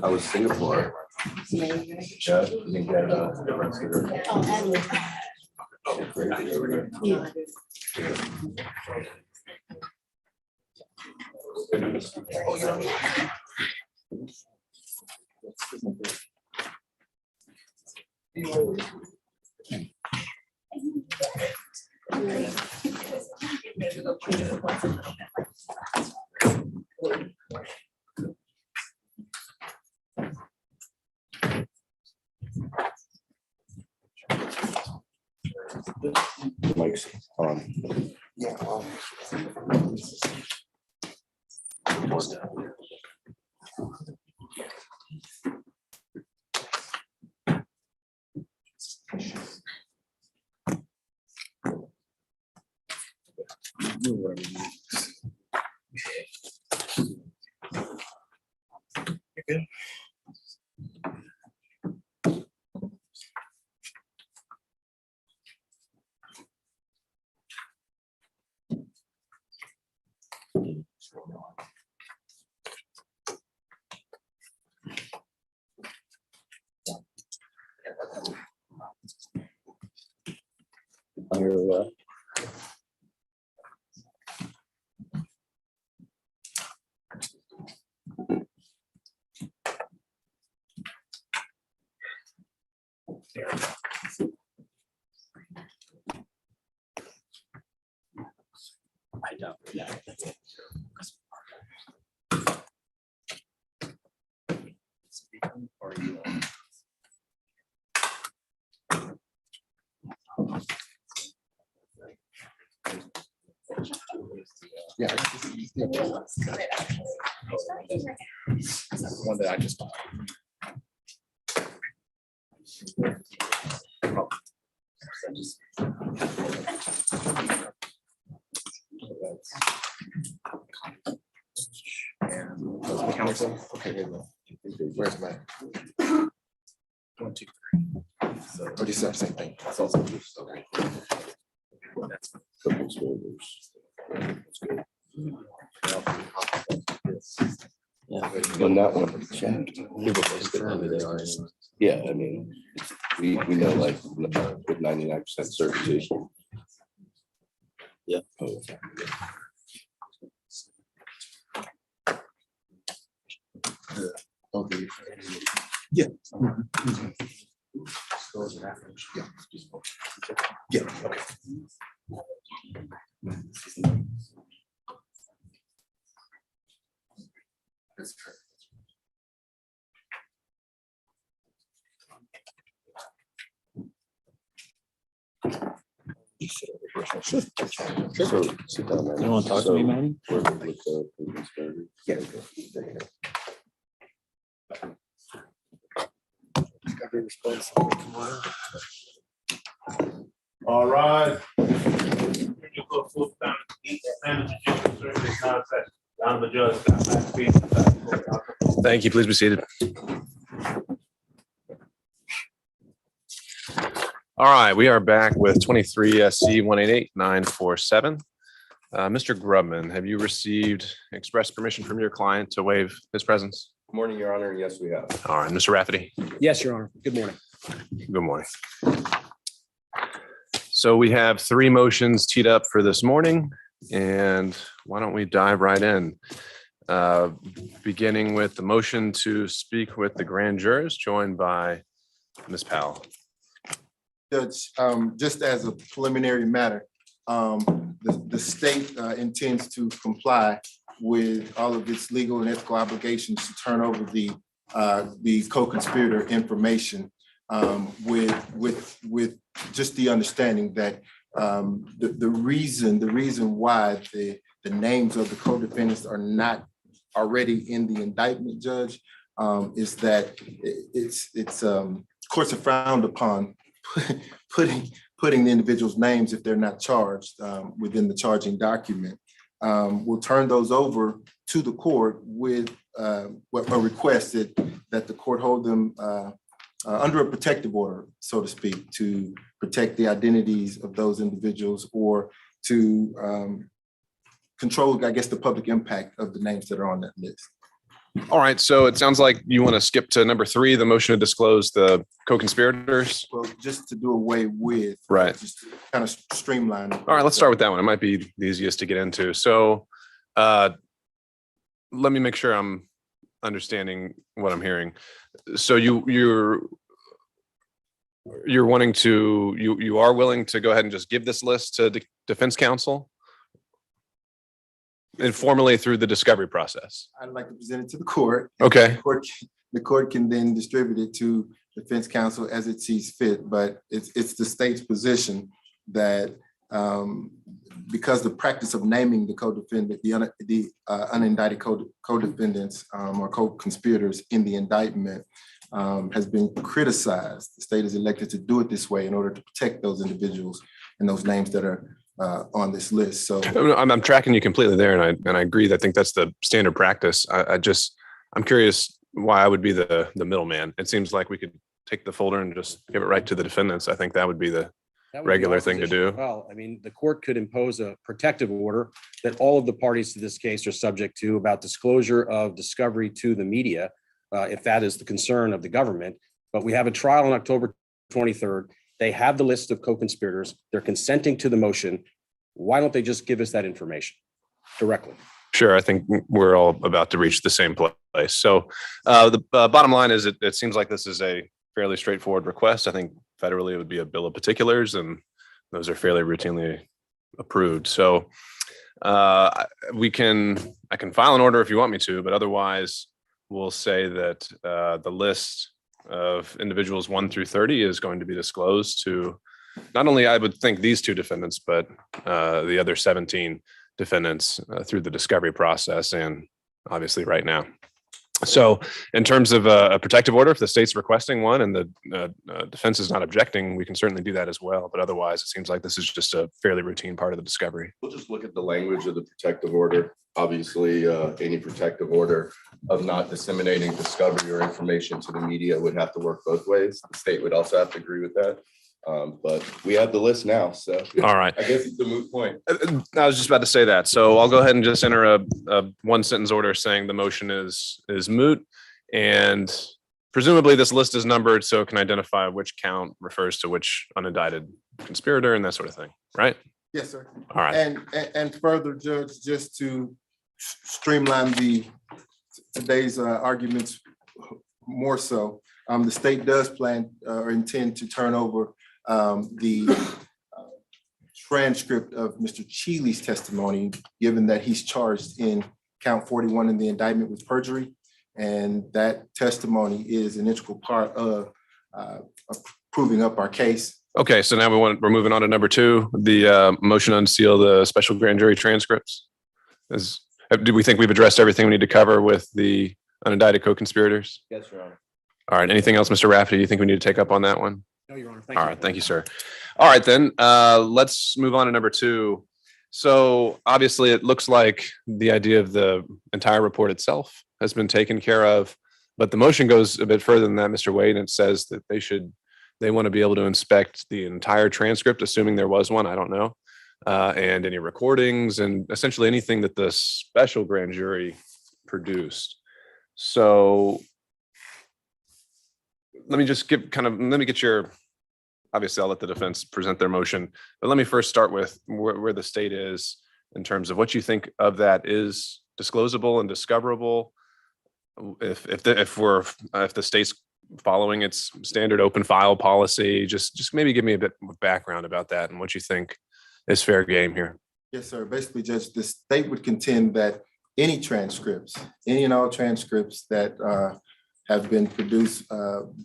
I was Singapore. Yeah, you can get the rest of Mike's on. Yeah. Good. On your left. I don't. Yeah. Yeah, one that I just bought. Okay, where's my 1, 2, 3? So what do you say? Same thing. That's also okay. That's couple shoulders. Yeah, on that one, yeah, I mean, we know like with 99% certainty. Yeah. Okay. Yeah. Yeah. Okay. That's correct. Sure. Sit down, man. You want to talk to me, man? Yeah. All right. Thank you. Please be seated. All right, we are back with 23SC188947. Mr. Grubman, have you received express permission from your client to waive his presence? Good morning, Your Honor. Yes, we have. All right, Mr. Rafferty. Yes, Your Honor. Good morning. Good morning. So we have 3 motions teed up for this morning, and why don't we dive right in? Beginning with the motion to speak with the grand jurors, joined by Ms. Powell. Judge, just as a preliminary matter, the state intends to comply with all of its legal and ethical obligations to turn over the co-conspirator information with just the understanding that the reason why the names of the co-defendants are not already in the indictment, Judge, is that courts are frowned upon putting the individual's names if they're not charged within the charging document. We'll turn those over to the court with a request that the court hold them under a protective order, so to speak, to protect the identities of those individuals or to control, I guess, the public impact of the names that are on that list. All right, so it sounds like you want to skip to number 3, the motion to disclose the co-conspirators. Well, just to do away with, Right. just to kind of streamline it. All right, let's start with that one. It might be the easiest to get into. So let me make sure I'm understanding what I'm hearing. So you're wanting to, you are willing to go ahead and just give this list to defense counsel informally through the discovery process? I'd like to present it to the court. Okay. The court can then distribute it to defense counsel as it sees fit, but it's the state's position that because the practice of naming the co-defendant, the unindicted co-defendants or co-conspirators in the indictment has been criticized. The state is elected to do it this way in order to protect those individuals and those names that are on this list. So I'm tracking you completely there, and I agree. I think that's the standard practice. I'm curious why I would be the middleman. It seems like we could take the folder and just give it right to the defendants. I think that would be the regular thing to do. Well, I mean, the court could impose a protective order that all of the parties to this case are subject to about disclosure of discovery to the media, if that is the concern of the government. But we have a trial on October 23rd. They have the list of co-conspirators. They're consenting to the motion. Why don't they just give us that information directly? Sure. I think we're all about to reach the same place. So the bottom line is it seems like this is a fairly straightforward request. I think federally it would be a bill of particulars, and those are fairly routinely approved. So I can file an order if you want me to, but otherwise we'll say that the list of individuals 1 through 30 is going to be disclosed to not only, I would think, these 2 defendants, but the other 17 defendants through the discovery process and obviously right now. So in terms of a protective order, if the state's requesting one and the defense is not objecting, we can certainly do that as well. But otherwise, it seems like this is just a fairly routine part of the discovery. We'll just look at the language of the protective order. Obviously, any protective order of not disseminating discovery or information to the media would have to work both ways. The state would also have to agree with that. But we have the list now, so All right. I guess it's a moot point. I was just about to say that. So I'll go ahead and just enter a 1-sentence order saying the motion is moot. And presumably this list is numbered so it can identify which count refers to which unindicted conspirator and that sort of thing, right? yes, sir. All right. And further, Judge, just to streamline today's arguments more so, the state does plan or intend to turn over the transcript of Mr. Cheeley's testimony, given that he's charged in count 41 in the indictment with perjury. And that testimony is an integral part of proving up our case. Okay, so now we're moving on to number 2, the motion to unseal the special grand jury transcripts. Do we think we've addressed everything we need to cover with the unindicted co-conspirators? Yes, Your Honor. All right, anything else, Mr. Rafferty, you think we need to take up on that one? No, Your Honor. All right, thank you, sir. All right, then let's move on to number 2. So obviously it looks like the idea of the entire report itself has been taken care of, but the motion goes a bit further than that, Mr. Wade, and it says that they want to be able to inspect the entire transcript, assuming there was one, I don't know, and any recordings and essentially anything that the special grand jury produced. So let me just get your, obviously I'll let the defense present their motion, but let me first start with where the state is in terms of what you think of that is disclosable and discoverable. If the state's following its standard open file policy, just maybe give me a bit of background about that and what you think is fair game here. Yes, sir. Basically, Judge, the state would contend that any and all transcripts that have been produced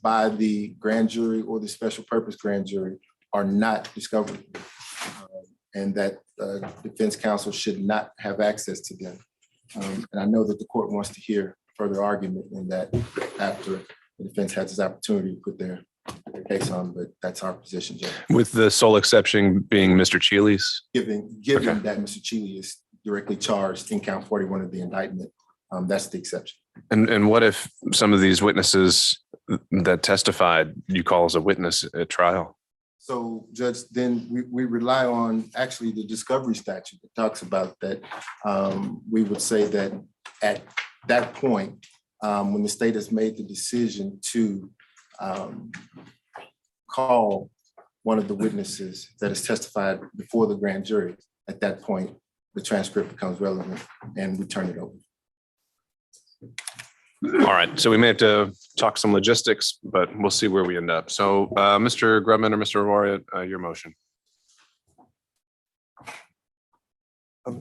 by the grand jury or the special purpose grand jury are not discoverable. And that defense counsel should not have access to them. And I know that the court wants to hear further argument in that after the defense has this opportunity to put their case on, but that's our position, Judge. With the sole exception being Mr. Cheely's? Given Okay. that Mr. Cheely is directly charged in count 41 of the indictment, that's the exception. And what if some of these witnesses that testified you call as a witness at trial? So, Judge, then we rely on actually the discovery statute that talks about that. We would say that at that point, when the state has made the decision to call one of the witnesses that has testified before the grand jury, at that point, the transcript becomes relevant and we turn it over. All right, so we may have to talk some logistics, but we'll see where we end up. So Mr. Grubman or Mr. Arroyo, your motion.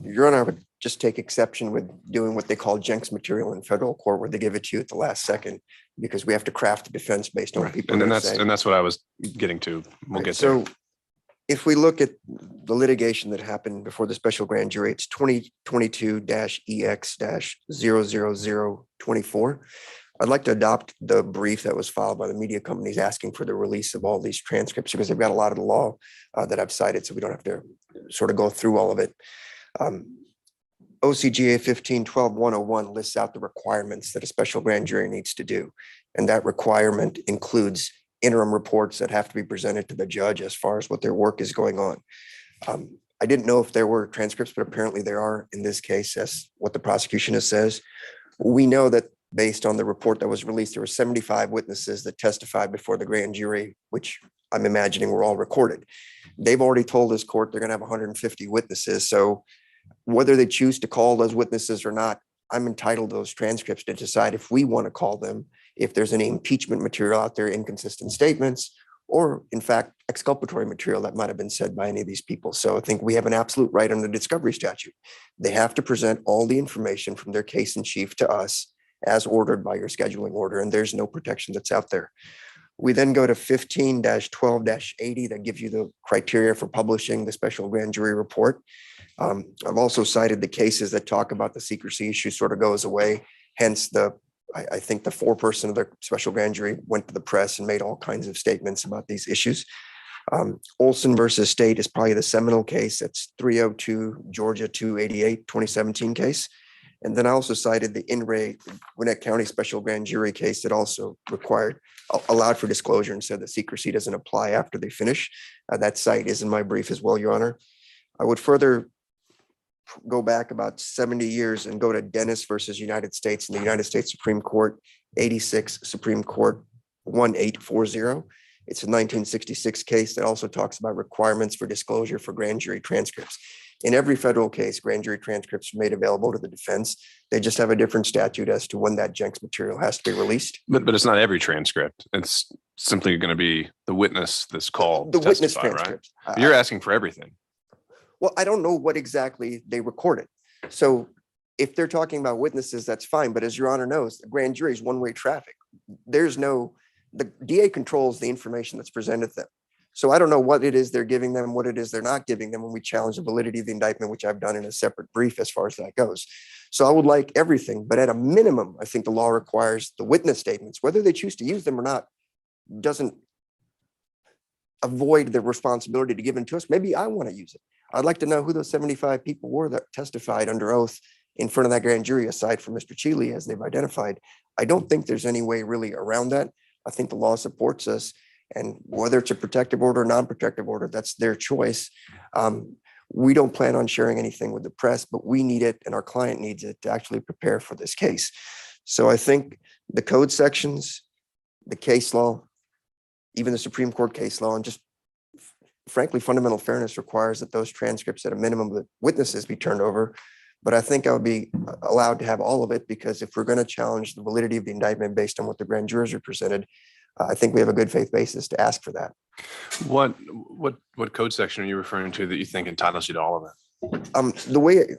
Your Honor, I would just take exception with doing what they call Jenks material in federal court, where they give it to you at the last second, because we have to craft a defense based on what people And are then going to say. that's what I was getting to. We'll Right, get there. so if we look at the litigation that happened before the special grand jury, it's 2022-EX-00024. I'd like to adopt the brief that was filed by the media companies asking for the release of all these transcripts, because they've got a lot of the law that I've cited, so we don't have to sort of go through all of it. OCGA 15-12-101 lists out the requirements that a special grand jury needs to do. And that requirement includes interim reports that have to be presented to the judge as far as what their work is going on. I didn't know if there were transcripts, but apparently there are in this case, as what the prosecution says. We know that based on the report that was released, there were 75 witnesses that testified before the grand jury, which I'm imagining were all recorded. They've already told this court they're going to have 150 witnesses. So whether they choose to call those witnesses or not, I'm entitled to those transcripts to decide if we want to call them, if there's any impeachment material out there, inconsistent statements, or in fact, exculpatory material that might have been said by any of these people. So I think we have an absolute right under the discovery statute. They have to present all the information from their case in chief to us as ordered by your scheduling order, and there's no protection that's out there. We then go to 15-12-80 that gives you the criteria for publishing the special grand jury report. I've also cited the cases that talk about the secrecy issue sort of goes away. Hence, I think the foreperson of the special grand jury went to the press and made all kinds of statements about these issues. Olson versus State is probably the seminal case. It's 302 Georgia 288 2017 case. And then I also cited the Gwinnett County special grand jury case that also allowed for disclosure and said that secrecy doesn't apply after they finish. That site is in my brief as well, Your Honor. I would further go back about 70 years and go to Dennis versus United States in the United States Supreme Court, 86 Supreme Court 1840. It's a 1966 case that also talks about requirements for disclosure for grand jury transcripts. In every federal case, grand jury transcripts are made available to the defense. They just have a different statute as to when that Jenks material has to be released. But it's not every transcript. It's simply going to be the witness that's called. The to witness testify, right? transcripts. You're asking for everything. Well, I don't know what exactly they recorded. So if they're talking about witnesses, that's fine. But as Your Honor knows, the grand jury is one-way traffic. The DA controls the information that's presented to them. So I don't know what it is they're giving them, what it is they're not giving them when we challenge the validity of the indictment, which I've done in a separate brief as far as that goes. So I would like everything, but at a minimum, I think the law requires the witness statements, whether they choose to use them or not, doesn't avoid the responsibility to give them to us. Maybe I want to use it. I'd like to know who those 75 people were that testified under oath in front of that grand jury, aside from Mr. Cheely, as they've identified. I don't think there's any way really around that. I think the law supports us, and whether it's a protective order or non-protective order, that's their choice. We don't plan on sharing anything with the press, but we need it and our client needs it to actually prepare for this case. So I think the code sections, the case law, even the Supreme Court case law, and just frankly, fundamental fairness requires that those transcripts at a minimum, the witnesses be turned over. But I think I would be allowed to have all of it, because if we're going to challenge the validity of the indictment based on what the grand jurors are presented, I think we have a good faith basis to ask for that. What code section are you referring to that you think entitles you to all of it? The way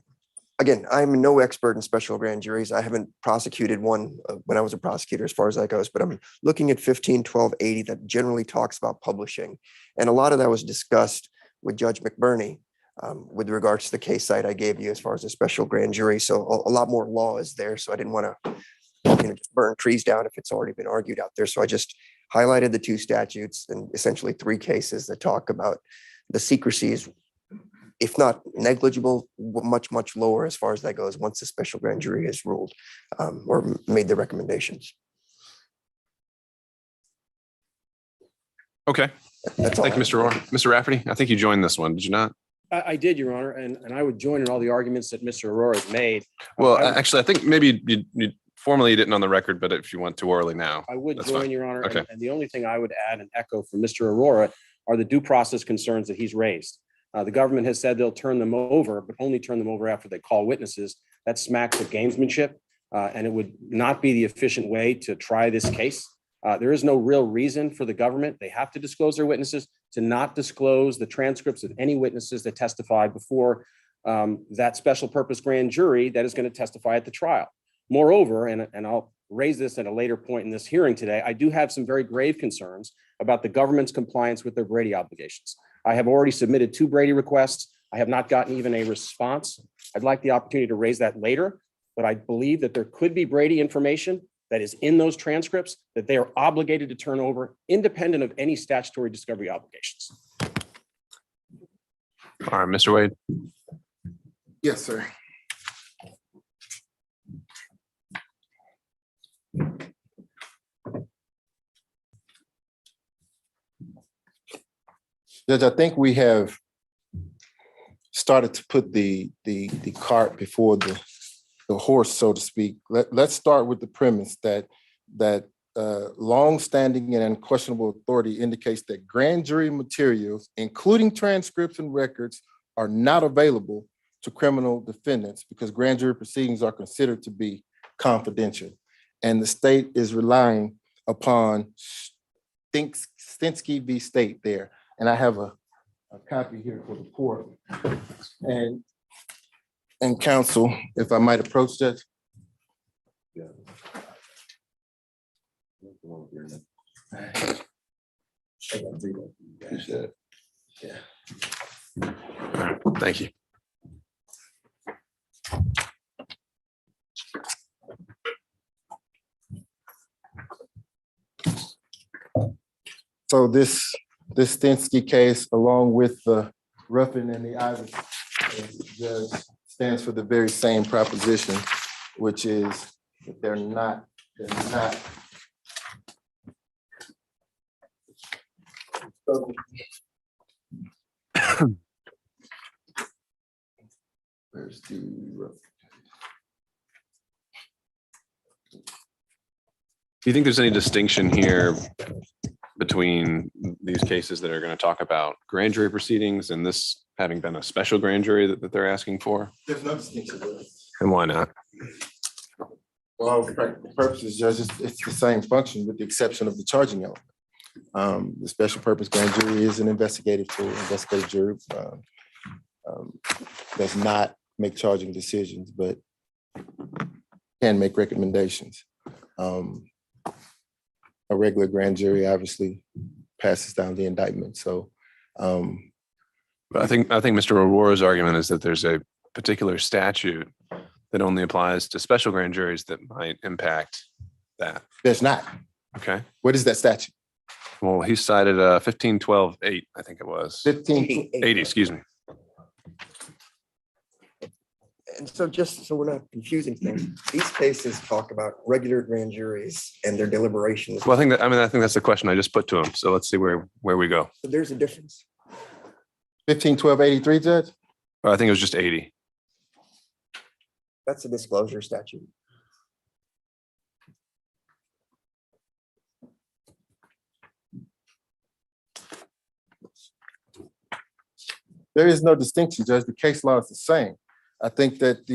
again, I'm no expert in special grand juries. I haven't prosecuted one when I was a prosecutor as far as that goes, but I'm looking at 151280 that generally talks about publishing. And a lot of that was discussed with Judge McBurney with regards to the case site I gave you as far as a special grand jury. So a lot more law is there. So I didn't want to just burn trees down if it's already been argued out there. So I just highlighted the 2 statutes and essentially 3 cases that talk about the secrecy is, if not negligible, much, much lower as far as that goes once the special grand jury is ruled or made the recommendations. Okay, That's all. thank you, Mr. Rohr. Mr. Rafferty, I think you joined this one, did you not? I did, Your Honor, and I would join in all the arguments that Mr. Aurora has made. Well, I would- actually, I think maybe you formally didn't on the record, but if you want to orally now. I would That's join, fine. Your Honor. Okay. And the only thing I would add and echo from Mr. Aurora are the due process concerns that he's raised. The government has said they'll turn them over, but only turn them over after they call witnesses. That smacks of gamesmanship, and it would not be the efficient way to try this case. There is no real reason for the government. They have to disclose their witnesses to not disclose the transcripts of any witnesses that testified before that special purpose grand jury that is going to testify at the trial. Moreover, and I'll raise this at a later point in this hearing today, I do have some very grave concerns about the government's compliance with their Brady obligations. I have already submitted 2 Brady requests. I have not gotten even a response. I'd like the opportunity to raise that later, but I believe that there could be Brady information that is in those transcripts that they are obligated to turn over independent of any statutory discovery obligations. All right, Mr. Wade. Yes, sir. Judge, I think we have started to put the cart before the horse, so to speak. Let's start with the premise that longstanding and unquestionable authority indicates that grand jury materials, including transcripts and records, are not available to criminal defendants because grand jury proceedings are considered to be confidential. And the state is relying upon Stinsky v. State there. And I have a copy here for the court. And counsel, if I might approach that. Thank you. So this Stinsky case, along with the Ruffin and the Ivers, judge, stands for the very same proposition, which is that they're not. Where's the Ruffin? Do you think there's any distinction here between these cases that are going to talk about grand jury proceedings and this having been a special grand jury that they're asking for? There's no distinction there. And why not? Well, for practical purposes, Judge, it's the same function with the exception of the charging element. The special purpose grand jury is an investigative tool. Investigative jury does not make charging decisions, but can make recommendations. A regular grand jury obviously passes down the indictment. So, But I think Mr. Aurora's argument is that there's a particular statute that only applies to special grand juries that might impact that. there's not. Okay. What is that statute? Well, he cited 1512-8, I think it was. 15. 80, excuse me. And so just so we're not confusing things, these cases talk about regular grand juries and their deliberations. Well, I think that's the question I just put to him. So let's see where we go. So there's a difference. 1512-83, Judge? I think it was just 80. That's a disclosure statute. There is no distinction, Judge. The case law is the same. I think that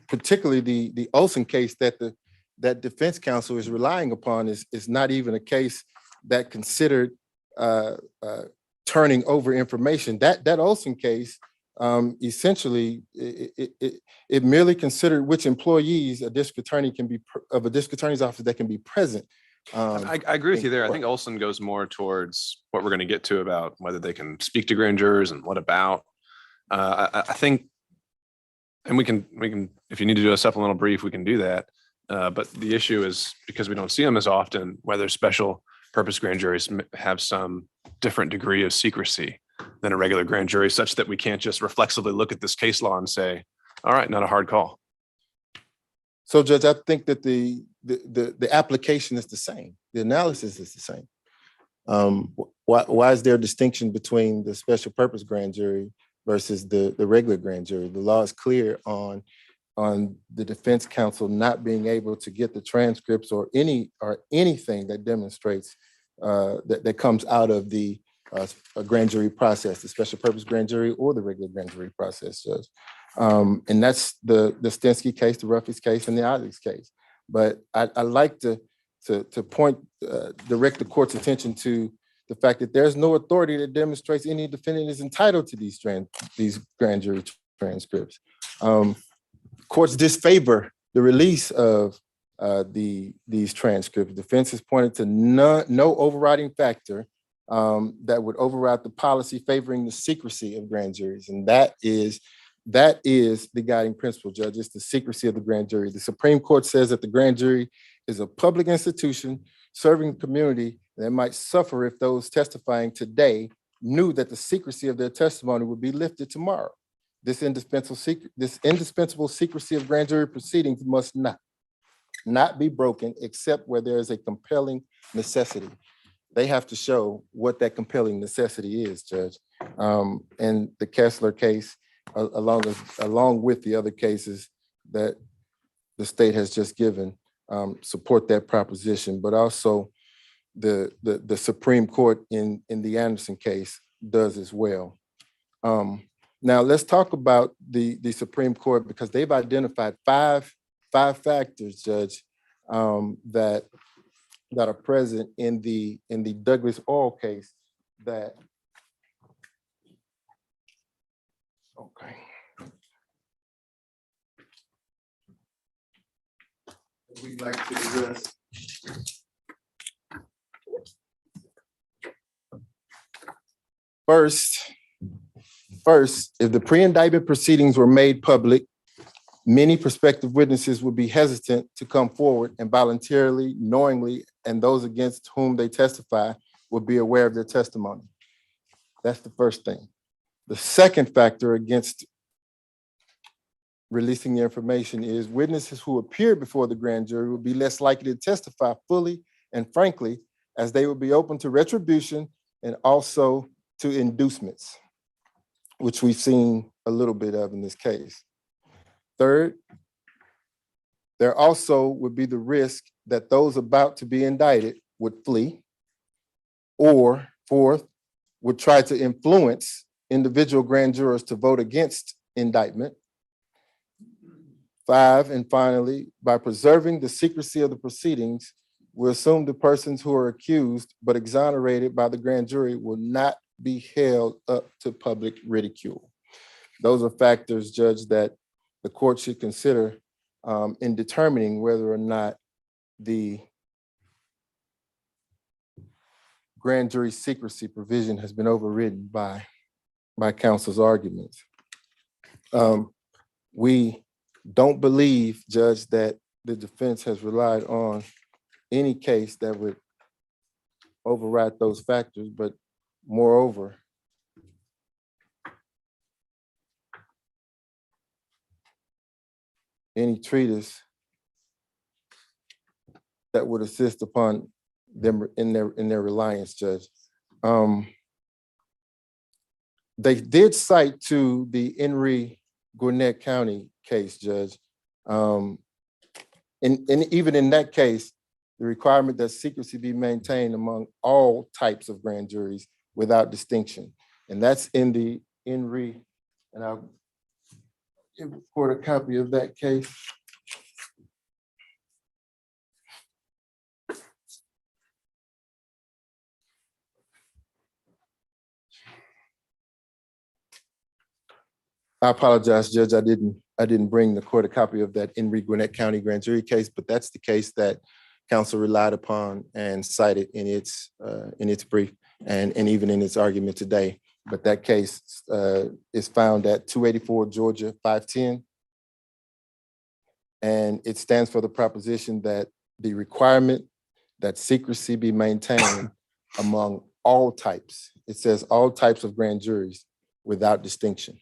particularly the Olson case that defense counsel is relying upon is not even a case that considered turning over information. That Olson case essentially, it merely considered which employees a district attorney can be, of a district attorney's office that can be present. I agree with you there. I think Olson goes more towards what we're going to get to about whether they can speak to grand jurors and what about. I think, and we can, if you need to do a supplemental brief, we can do that. But the issue is because we don't see them as often, whether special purpose grand juries have some different degree of secrecy than a regular grand jury, such that we can't just reflexively look at this case law and say, all right, not a hard call. So, Judge, I think that the application is the same. The analysis is the same. Why is there a distinction between the special purpose grand jury versus the regular grand jury? The law is clear on the defense counsel not being able to get the transcripts or anything that demonstrates that comes out of the a grand jury process, the special purpose grand jury or the regular grand jury process, Judge. And that's the Stensky case, the Ruffy's case, and the Isaacs case. But I like to direct the court's attention to the fact that there's no authority that demonstrates any defendant is entitled to these grand jury transcripts. Courts disfavor the release of these transcripts. Defense has pointed to no overriding factor that would override the policy favoring the secrecy of grand juries, and that is the guiding principle, Judge. It's the secrecy of the grand jury. The Supreme Court says that the grand jury is a public institution serving the community that might suffer if those testifying today knew that the secrecy of their testimony would be lifted tomorrow. This indispensable secrecy of grand jury proceedings must not be broken except where there is a compelling necessity. They have to show what that compelling necessity is, Judge. And the Kessler case, along with the other cases that the state has just given, support that proposition, but also the Supreme Court in the Anderson case does as well. Now let's talk about the Supreme Court, because they've identified five factors, Judge, that are present in the Douglas Oil case that. Okay. We'd like to address. First, if the pre-indictment proceedings were made public, many prospective witnesses would be hesitant to come forward and voluntarily, knowingly, and those against whom they testify would be aware of their testimony. That's the first thing. The second factor against releasing the information is witnesses who appear before the grand jury would be less likely to testify fully and frankly, as they would be open to retribution and also to inducements, which we've seen a little bit of in this case. Third, there also would be the risk that those about to be indicted would flee, or fourth, would try to influence individual grand jurors to vote against indictment. Five, and finally, by preserving the secrecy of the proceedings, we assume the persons who are accused but exonerated by the grand jury will not be held up to public ridicule. Those are factors, Judge, that the court should consider in determining whether or not the grand jury secrecy provision has been overridden by counsel's arguments. We don't believe, Judge, that the defense has relied on any case that would override those factors, but moreover, any treatise that would assist upon them in their reliance, Judge. They did cite to the Henry Gwinnett County case, Judge. And even in that case, the requirement that secrecy be maintained among all types of grand juries without distinction. And that's in the Henry, and I'll give the court a copy of that case. I apologize, Judge. I didn't bring the court a copy of that Henry Gwinnett County grand jury case, but that's the case that counsel relied upon and cited in its brief and even in its argument today. But that case is found at 284 Georgia 510. And it stands for the proposition that the requirement that secrecy be maintained among all types. It says all types of grand juries without distinction.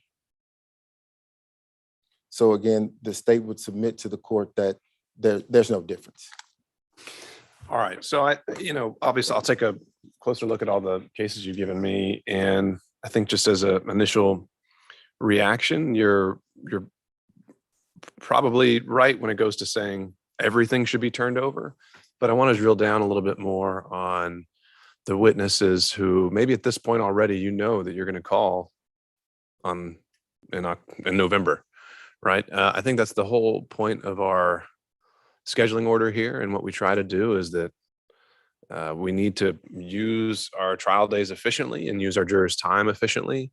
So again, the state would submit to the court that there's no difference. All right. So obviously I'll take a closer look at all the cases you've given me. And I think just as an initial reaction, you're probably right when it goes to saying everything should be turned over. But I want to drill down a little bit more on the witnesses who maybe at this point already, that you're going to call in November, right? I think that's the whole point of our scheduling order here. And what we try to do is that we need to use our trial days efficiently and use our jurors' time efficiently.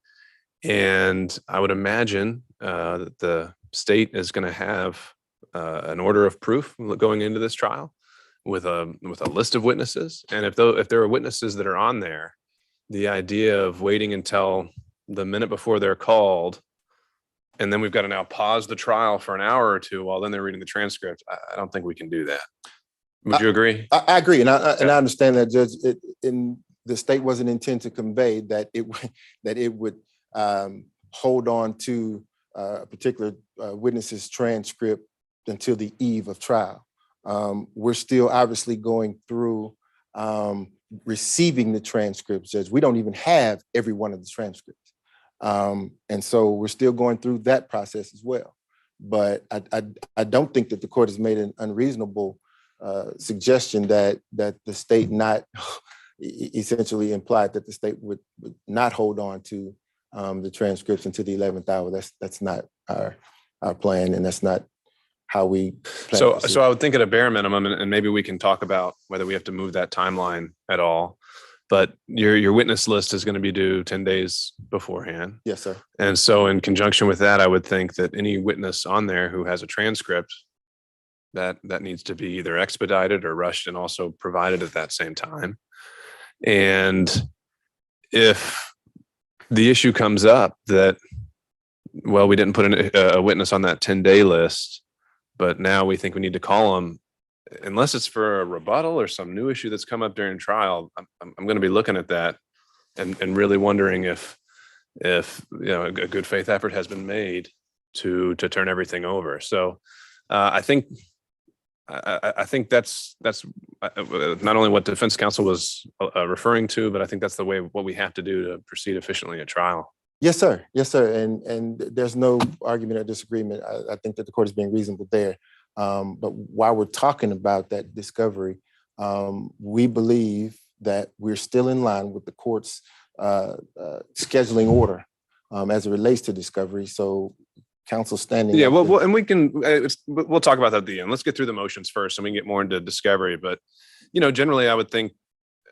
And I would imagine that the state is going to have an order of proof going into this trial with a list of witnesses. And if there are witnesses that are on there, the idea of waiting until the minute before they're called, and then we've got to now pause the trial for an hour or two while then they're reading the transcript, I don't think we can do that. Would you agree? I agree, and I understand that, Judge. The state wasn't intended to convey that it would hold on to a particular witness's transcript until the eve of trial. We're still obviously going through receiving the transcripts, Judge. We don't even have every one of the transcripts. And so we're still going through that process as well. But I don't think that the court has made an unreasonable suggestion that the state not essentially implied that the state would not hold on to the transcripts until the 11th hour. That's not our plan, and that's not how we plan. So I would think at a bare minimum, and maybe we can talk about whether we have to move that timeline at all. But your witness list is going to be due 10 days beforehand. Yes, sir. And so in conjunction with that, I would think that any witness on there who has a transcript, that needs to be either expedited or rushed and also provided at that same time. And if the issue comes up that, well, we didn't put a witness on that 10-day list, but now we think we need to call them, unless it's for a rebuttal or some new issue that's come up during trial, I'm going to be looking at that and really wondering if a good faith effort has been made to turn everything over. So I think that's not only what defense counsel was referring to, but I think that's what we have to do to proceed efficiently at trial. Yes, sir. Yes, sir. And there's no argument or disagreement. I think that the court is being reasonable there. But while we're talking about that discovery, we believe that we're still in line with the court's scheduling order as it relates to discovery. So counsel standing. Yeah, well, and we can, we'll talk about that at the end. Let's get through the motions first and we can get more into discovery. But, generally I would think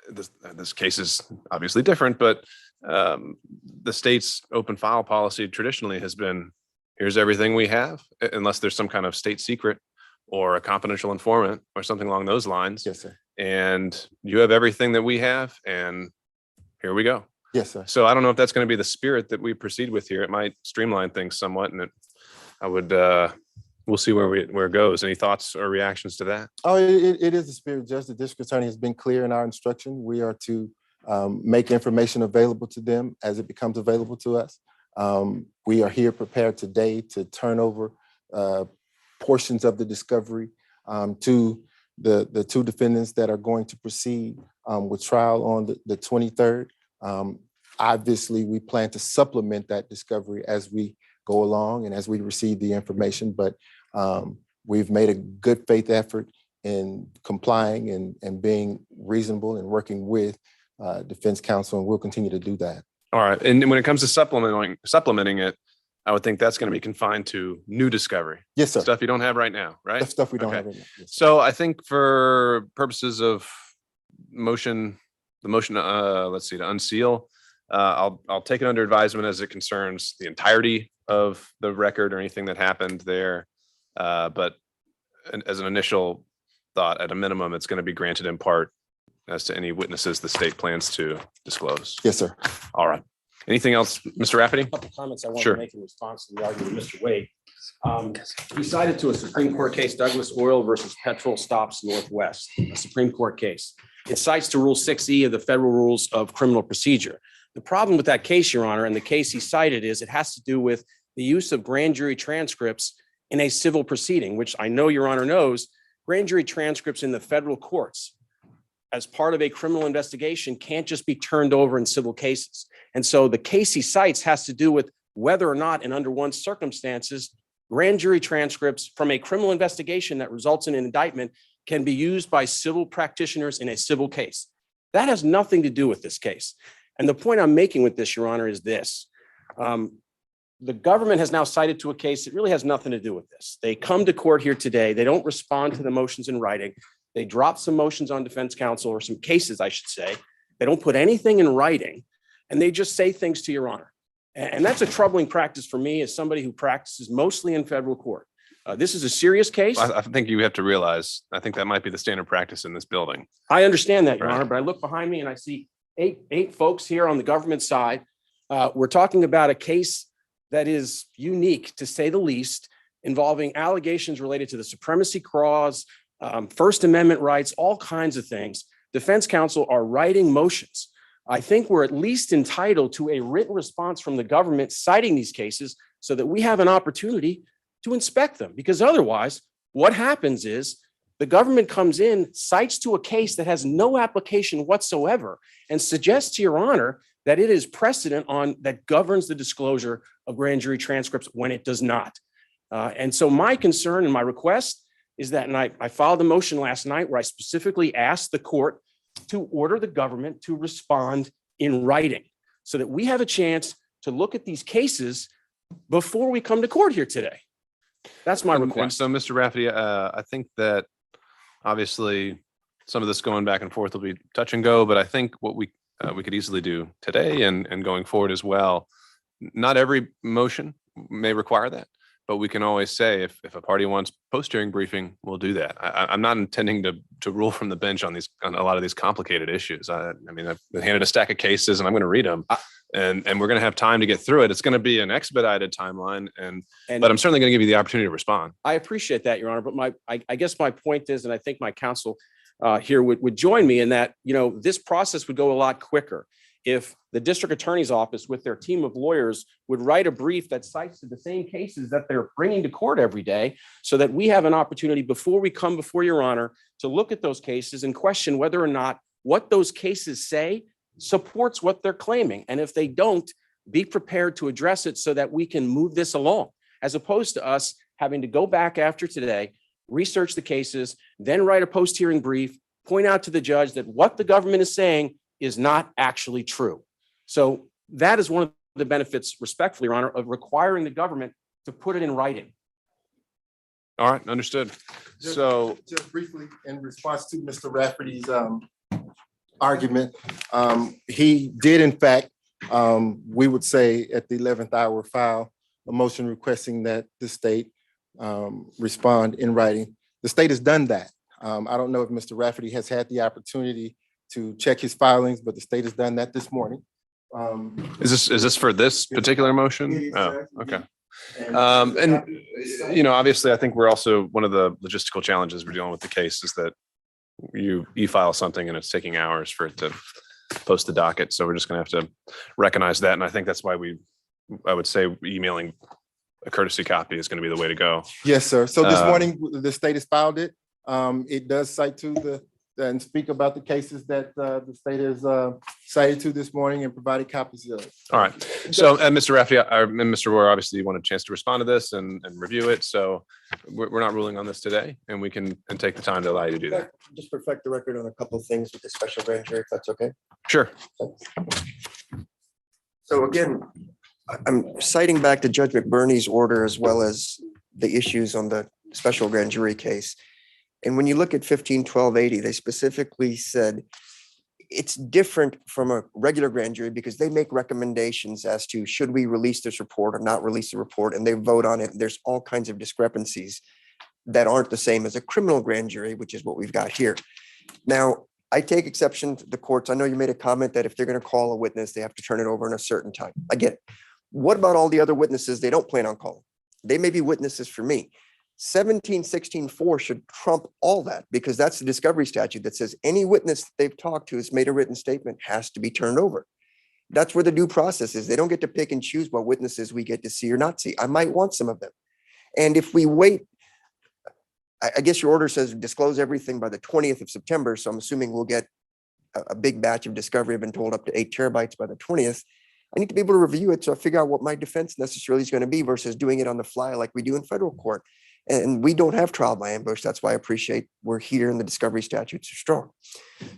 this case is obviously different, but the state's open file policy traditionally has been, here's everything we have, unless there's some kind of state secret or a confidential informant or something along those lines. Yes, sir. And you have everything that we have, and here we go. Yes, sir. So I don't know if that's going to be the spirit that we proceed with here. It might streamline things somewhat, and we'll see where it goes. Any thoughts or reactions to that? Oh, it is the spirit, Judge. The district attorney has been clear in our instruction. We are to make information available to them as it becomes available to us. We are here prepared today to turn over portions of the discovery to the two defendants that are going to proceed with trial on the 23rd. Obviously, we plan to supplement that discovery as we go along and as we receive the information, but we've made a good faith effort in complying and being reasonable and working with defense counsel, and we'll continue to do that. All right. And when it comes to supplementing it, I would think that's going to be confined to new discovery. Yes, sir. Stuff you don't have right now, right? That's stuff we don't Okay. have right now. Yes, sir. So I think for purposes of the motion, let's see, to unseal, I'll take it under advisement as it concerns the entirety of the record or anything that happened there. But as an initial thought, at a minimum, it's going to be granted in part as to any witnesses the state plans to disclose. Yes, sir. All right. Anything else, Mr. Rafferty? A couple comments I want Sure. to make in response to the argument of Mr. Wade. He cited to a Supreme Court case, Douglas Oil versus Petrol Stops Northwest, a Supreme Court case. It cites to Rule 6E of the Federal Rules of Criminal Procedure. The problem with that case, Your Honor, and the case he cited is it has to do with the use of grand jury transcripts in a civil proceeding, which I know Your Honor knows, grand jury transcripts in the federal courts as part of a criminal investigation can't just be turned over in civil cases. And so the case he cites has to do with whether or not and under what circumstances grand jury transcripts from a criminal investigation that results in an indictment can be used by civil practitioners in a civil case. That has nothing to do with this case. And the point I'm making with this, Your Honor, is this. The government has now cited to a case that really has nothing to do with this. They come to court here today. They don't respond to the motions in writing. They drop some motions on defense counsel, or some cases, I should say. They don't put anything in writing, and they just say things to Your Honor. And that's a troubling practice for me as somebody who practices mostly in federal court. This is a serious case. I think you have to realize, I think that might be the standard practice in this building. I understand that, Your Right. Honor, but I look behind me and I see eight folks here on the government side. We're talking about a case that is unique, to say the least, involving allegations related to the supremacy clause, First Amendment rights, all kinds of things. Defense counsel are writing motions. I think we're at least entitled to a written response from the government citing these cases so that we have an opportunity to inspect them. Because otherwise, what happens is the government comes in, cites to a case that has no application whatsoever, and suggests to Your Honor that it is precedent on that governs the disclosure of grand jury transcripts when it does not. And so my concern and my request is that, and I filed a motion last night where I specifically asked the court to order the government to respond in writing so that we have a chance to look at these cases before we come to court here today. That's my And request. so, Mr. Rafferty, I think that obviously some of this going back and forth will be touch and go, but I think what we could easily do today and going forward as well, not every motion may require that, but we can always say if a party wants post-hearing briefing, we'll do that. I'm not intending to rule from the bench on a lot of these complicated issues. I mean, I've been handed a stack of cases and I'm going to read them, and we're going to have time to get through it. It's going to be an expedited timeline, but I'm certainly going to give you the opportunity to respond. I appreciate that, Your Honor, but I guess my point is, and I think my counsel here would join me in that, this process would go a lot quicker if the district attorney's office with their team of lawyers would write a brief that cites the same cases that they're bringing to court every day, so that we have an opportunity before we come before Your Honor to look at those cases and question whether or not what those cases say supports what they're claiming. And if they don't, be prepared to address it so that we can move this along, as opposed to us having to go back after today, research the cases, then write a post-hearing brief, point out to the judge that what the government is saying is not actually true. So that is one of the benefits, respectfully, Your Honor, of requiring the government to put it in writing. All right, understood. So Just briefly, in response to Mr. Rafferty's argument, he did, in fact, we would say at the 11th hour, file a motion requesting that the state respond in writing. The state has done that. I don't know if Mr. Rafferty has had the opportunity to check his filings, but the state has done that this morning. is this for this particular motion? It is, Oh, sir. okay. And Obviously, I think we're also, one of the logistical challenges we're dealing with the case is that you e-file something and it's taking hours for it to post the docket. So we're just going to have to recognize that. And I think that's why I would say emailing a courtesy copy is going to be the way to go. Yes, sir. So this morning, the state has filed it. It does cite to and speak about the cases that the state has cited to this morning and provided copies of. All right. So, Mr. Rafferty and Mr. Rohr, obviously you want a chance to respond to this and review it. So we're not ruling on this today, and we can take the time to allow you to do that. Just perfect the record on a couple of things with the special grand jury, if that's okay. Sure. So again, I'm citing back to Judge McBurney's order as well as the issues on the special grand jury case. And when you look at 15-1280, they specifically said it's different from a regular grand jury because they make recommendations as to should we release this report or not release the report, and they vote on it. There's all kinds of discrepancies that aren't the same as a criminal grand jury, which is what we've got here. Now, I take exception to the courts. I know you made a comment that if they're going to call a witness, they have to turn it over in a certain time. I get it. What about all the other witnesses they don't plan on calling? They may be witnesses for me. 1716-4 should trump all that because that's the discovery statute that says any witness that they've talked to has made a written statement has to be turned over. That's where the due process is. They don't get to pick and choose what witnesses we get to see or not see. I might want some of them. And if we wait, I guess your order says disclose everything by the 20th of September. So I'm assuming we'll get a big batch of discovery. I've been told up to 8 terabytes by the 20th. I need to be able to review it so I figure out what my defense necessarily is going to be versus doing it on the fly like we do in federal court. And we don't have trial by ambush. That's why I appreciate we're here and the discovery statutes are strong.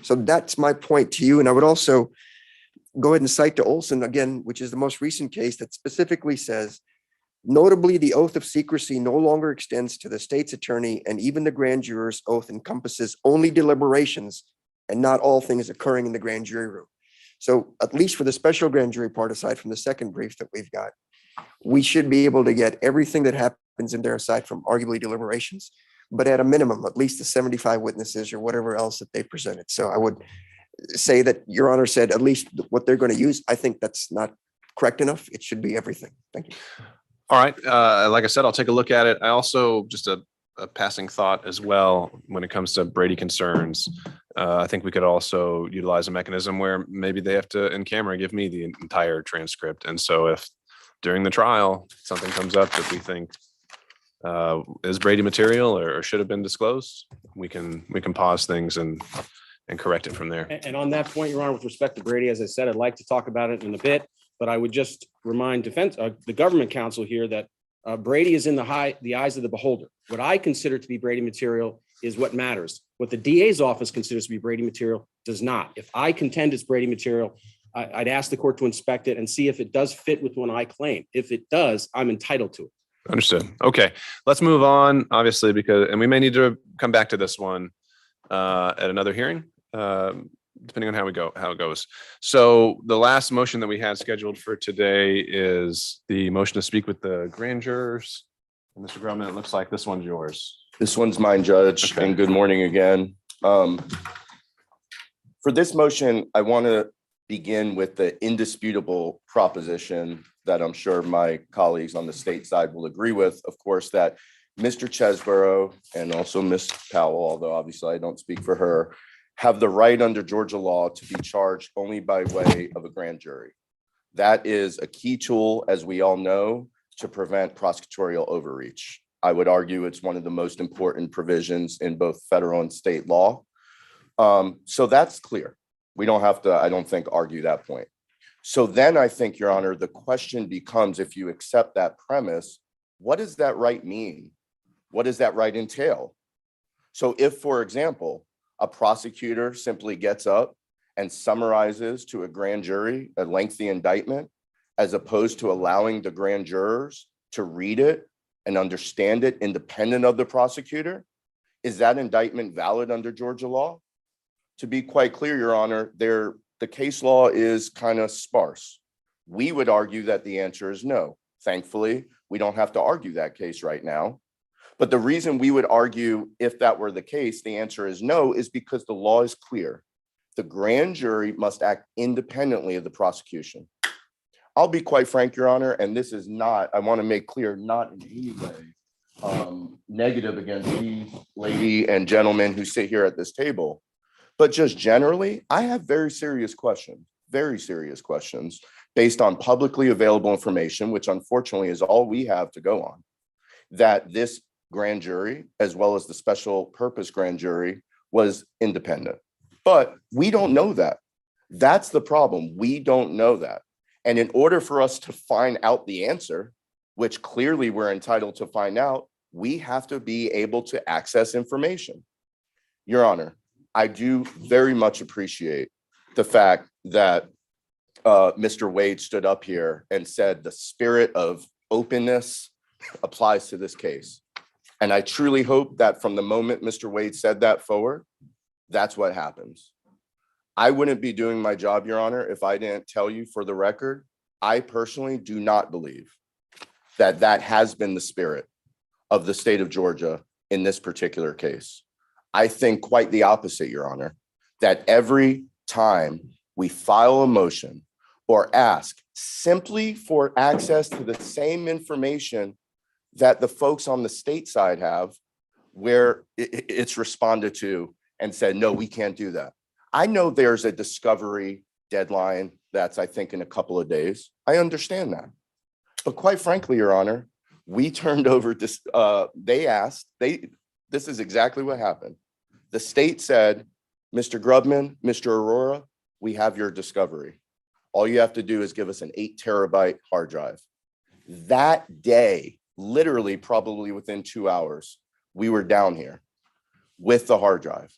So that's my point to you. And I would also go ahead and cite to Olson again, which is the most recent case that specifically says, notably, the oath of secrecy no longer extends to the state's attorney, and even the grand juror's oath encompasses only deliberations and not all things occurring in the grand jury room. So at least for the special grand jury part, aside from the second brief that we've got, we should be able to get everything that happens in there aside from arguably deliberations, but at a minimum, at least the 75 witnesses or whatever else that they presented. So I would say that Your Honor said at least what they're going to use. I think that's not correct enough. It should be everything. Thank you. All right. Like I said, I'll take a look at it. I also just a passing thought as well when it comes to Brady concerns. I think we could also utilize a mechanism where maybe they have to in camera give me the entire transcript. And so if during the trial something comes up that we think is Brady material or should have been disclosed, we can pause things and correct it from there. And on that point, Your Honor, with respect to Brady, as I said, I'd like to talk about it in a bit, but I would just remind the government counsel here that Brady is in the eyes of the beholder. What I consider to be Brady material is what matters. What the DA's office considers to be Brady material does not. If I contend it's Brady material, I'd ask the court to inspect it and see if it does fit with what I claim. If it does, I'm entitled to it. Understood. Okay, let's move on, obviously, and we may need to come back to this one at another hearing, depending on how it goes. So the last motion that we had scheduled for today is the motion to speak with the grand jurors. And Mr. Grumman, it looks like this one's yours. This one's mine, Judge, Okay. and good morning again. For this motion, I want to begin with the indisputable proposition that I'm sure my colleagues on the state side will agree with, of course, that Mr. Chesborough and also Ms. Powell, although obviously I don't speak for her, have the right under Georgia law to be charged only by way of a grand jury. That is a key tool, as we all know, to prevent prosecutorial overreach. I would argue it's one of the most important provisions in both federal and state law. So that's clear. We don't have to, I don't think, argue that point. So then I think, Your Honor, the question becomes, if you accept that premise, what does that right mean? What does that right entail? So if, for example, a prosecutor simply gets up and summarizes to a grand jury a lengthy indictment, as opposed to allowing the grand jurors to read it and understand it independent of the prosecutor, is that indictment valid under Georgia law? To be quite clear, Your Honor, the case law is kind of sparse. We would argue that the answer is no. Thankfully, we don't have to argue that case right now. But the reason we would argue, if that were the case, the answer is no, is because the law is clear. The grand jury must act independently of the prosecution. I'll be quite frank, Your Honor, and this is not, I want to make clear, not in any way negative against these lady and gentlemen who sit here at this table. But just generally, I have very serious questions based on publicly available information, which unfortunately is all we have to go on, that this grand jury, as well as the special purpose grand jury, was independent. But we don't know that. That's the problem. We don't know that. And in order for us to find out the answer, which clearly we're entitled to find out, we have to be able to access information. Your Honor, I do very much appreciate the fact that Mr. Wade stood up here and said the spirit of openness applies to this case. And I truly hope that from the moment Mr. Wade said that forward, that's what happens. I wouldn't be doing my job, Your Honor, if I didn't tell you for the record, I personally do not believe that that has been the spirit of the state of Georgia in this particular case. I think quite the opposite, Your Honor, that every time we file a motion or ask simply for access to the same information that the folks on the state side have, where it's responded to and said, no, we can't do that. I know there's a discovery deadline that's, I think, in a couple of days. I understand that. But quite frankly, Your Honor, we turned over this, this is exactly what happened. The state said, Mr. Grubman, Mr. Aurora, we have your discovery. All you have to do is give us an 8 terabyte hard drive. That day, literally probably within 2 hours, we were down here with the hard drive.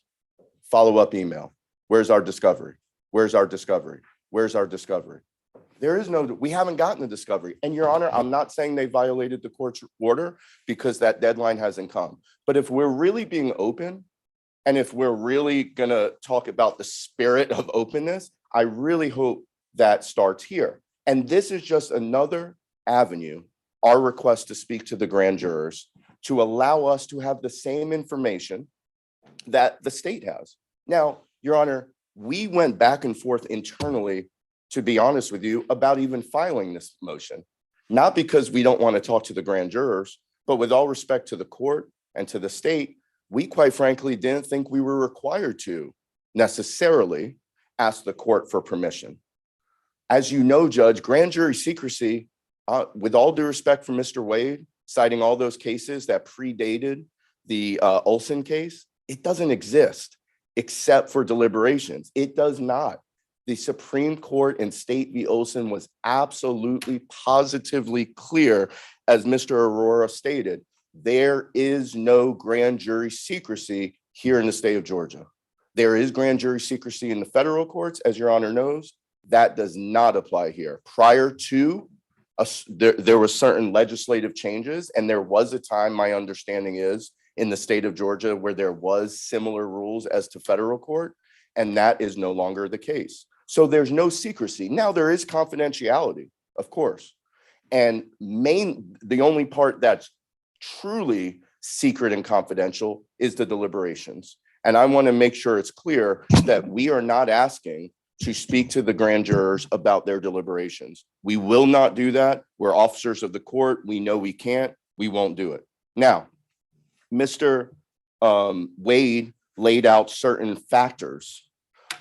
Follow-up email. Where's our discovery? Where's our discovery? Where's our discovery? There is no, we haven't gotten the discovery. And Your Honor, I'm not saying they violated the court's order because that deadline hasn't come. But if we're really being open, and if we're really gonna talk about the spirit of openness, I really hope that starts here. And this is just another avenue, our request to speak to the grand jurors, to allow us to have the same information that the state has. Now, Your Honor, we went back and forth internally, to be honest with you, about even filing this motion. Not because we don't want to talk to the grand jurors, but with all respect to the court and to the state, we quite frankly didn't think we were required to necessarily ask the court for permission. As you know, Judge, grand jury secrecy, with all due respect for Mr. Wade, citing all those cases that predated the Olson case, it doesn't exist except for deliberations. It does not. The Supreme Court in State v. Olson was absolutely positively clear, as Mr. Aurora stated, there is no grand jury secrecy here in the state of Georgia. There is grand jury secrecy in the federal courts, as Your Honor knows. That does not apply here. Prior to there was certain legislative changes, and there was a time, my understanding is, in the state of Georgia where there was similar rules as to federal court, and that is no longer the case. So there's no secrecy. Now there is confidentiality, of course. And the only part that's truly secret and confidential is the deliberations. And I want to make sure it's clear that we are not asking to speak to the grand jurors about their deliberations. We will not do that. We're officers of the court. We know we can't. We won't do it. Now, Mr. Wade laid out certain factors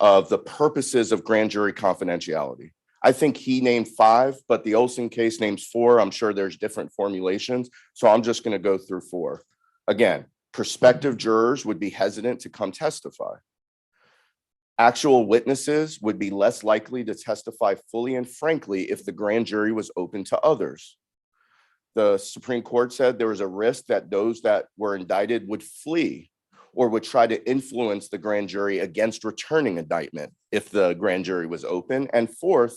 of the purposes of grand jury confidentiality. I think he named 5, but the Olson case names 4. I'm sure there's different formulations. So I'm just going to go through 4. Again, prospective jurors would be hesitant to come testify. Actual witnesses would be less likely to testify fully and frankly if the grand jury was open to others. The Supreme Court said there was a risk that those that were indicted would flee or would try to influence the grand jury against returning indictment if the grand jury was open. And 4th,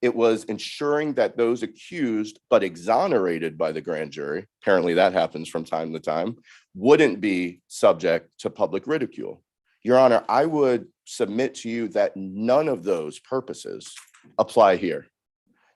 it was ensuring that those accused but exonerated by the grand jury, apparently that happens from time to time, wouldn't be subject to public ridicule. Your Honor, I would submit to you that none of those purposes apply here.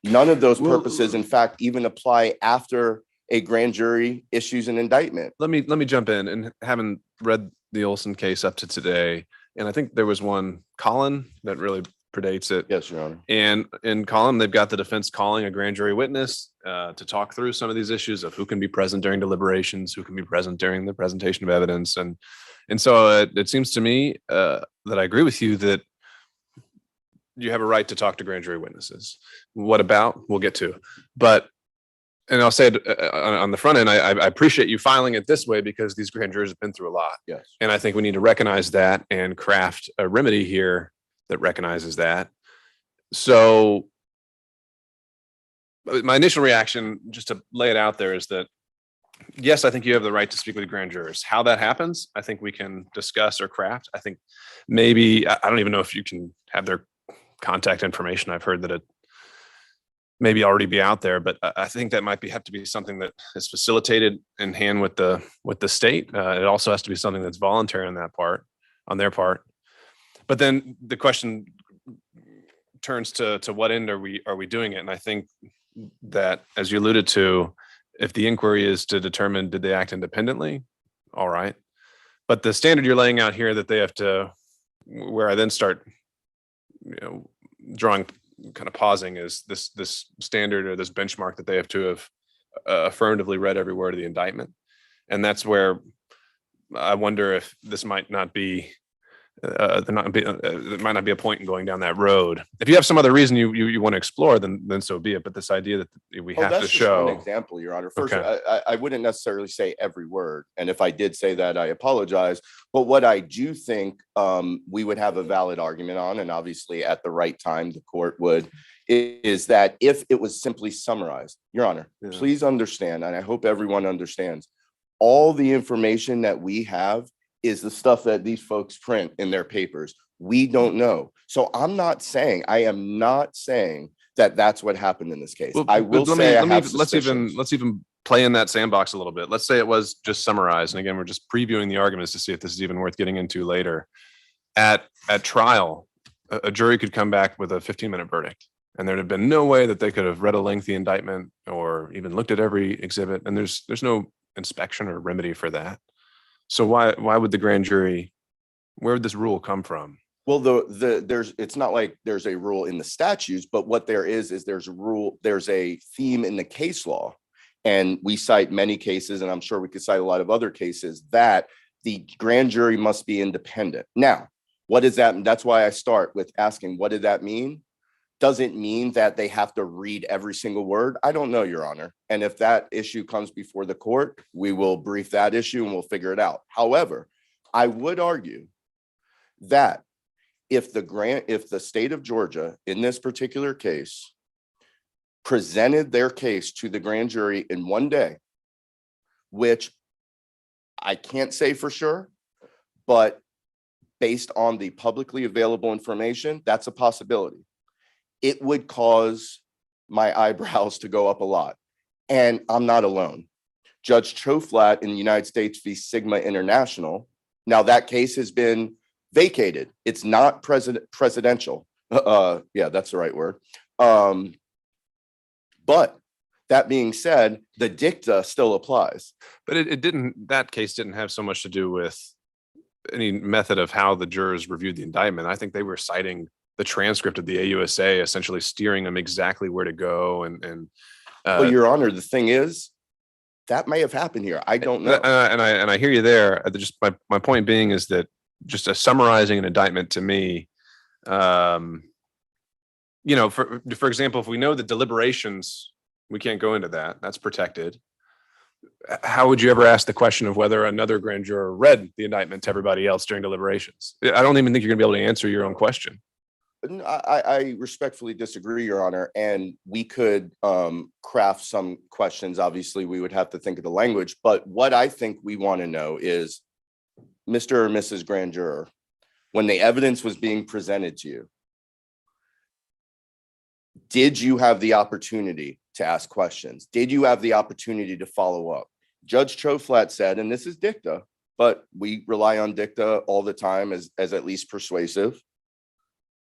None of those purposes, in fact, even apply after a grand jury issues an indictment. Let me jump in, and having read the Olson case up to today, and I think there was one, Colin, that really predates it. Yes, Your Honor. And in Colin, they've got the defense calling a grand jury witness to talk through some of these issues of who can be present during deliberations, who can be present during the presentation of evidence. And so it seems to me that I agree with you that you have a right to talk to grand jury witnesses. What about? We'll get to. But, and I'll say it on the front end, I appreciate you filing it this way because these grand jurors have been through a lot. Yes. And I think we need to recognize that and craft a remedy here that recognizes that. So my initial reaction, just to lay it out there, is that, yes, I think you have the right to speak with grand jurors. How that happens, I think we can discuss or craft. I think maybe, I don't even know if you can have their contact information. I've heard that it maybe already be out there, but I think that might have to be something that is facilitated in hand with the state. It also has to be something that's voluntary on their part. But then the question turns to what end are we doing it? And I think that, as you alluded to, if the inquiry is to determine did they act independently, all right. But the standard you're laying out here that they have to, where I then start, drawing, kind of pausing, is this standard or this benchmark that they have to have affirmatively read every word of the indictment. And that's where I wonder if this might not be, there might not be a point in going down that road. If you have some other reason you want to explore, then so be it. But this idea that we have to That's just one show. example, Your Honor. First, Okay. I wouldn't necessarily say every word. And if I did say that, I apologize. But what I do think we would have a valid argument on, and obviously at the right time, the court would, is that if it was simply summarized, Your Honor, Yeah. please understand, and I hope everyone understands, all the information that we have is the stuff that these folks print in their papers. We don't know. So I am not saying that that's what happened in this case. Well, I will say let's even play in that sandbox a little bit. Let's say it was just summarized. And again, we're just previewing the arguments to see if this is even worth getting into later. At trial, a jury could come back with a 15-minute verdict, and there'd have been no way that they could have read a lengthy indictment or even looked at every exhibit. And there's no inspection or remedy for that. So why would the grand jury, where would this rule come from? Well, it's not like there's a rule in the statutes, but what there is there's a rule, there's a theme in the case law. And we cite many cases, and I'm sure we could cite a lot of other cases, that the grand jury must be independent. Now, what does that mean? That's why I start with asking, what did that mean? Does it mean that they have to read every single word? I don't know, Your Honor. And if that issue comes before the court, we will brief that issue and we'll figure it out. However, I would argue that if the state of Georgia in this particular case presented their case to the grand jury in one day, which I can't say for sure, but based on the publicly available information, that's a possibility. It would cause my eyebrows to go up a lot. And I'm not alone. Judge Choflat in the United States v. Sigma International, now that case has been vacated. It's not presidential. Yeah, that's the right word. But that being said, the dicta still applies. But that case didn't have so much to do with any method of how the jurors reviewed the indictment. I think they were citing the transcript of the AUSA, essentially steering them exactly where to go. Well, Your Honor, the thing is, that may have happened here. I don't know. And I hear you there. Just my point being is that just summarizing an indictment to me, for example, if we know the deliberations, we can't go into that. That's protected. How would you ever ask the question of whether another grand juror read the indictment to everybody else during deliberations? I don't even think you're gonna be able to answer your own question. I respectfully disagree, Your Honor, and we could craft some questions. Obviously, we would have to think of the language, but what I think we want to know is, Mr. or Mrs. Grand Juror, when the evidence was being presented to you, did you have the opportunity to ask questions? Did you have the opportunity to follow up? Judge Choflat said, and this is dicta, but we rely on dicta all the time as at least persuasive.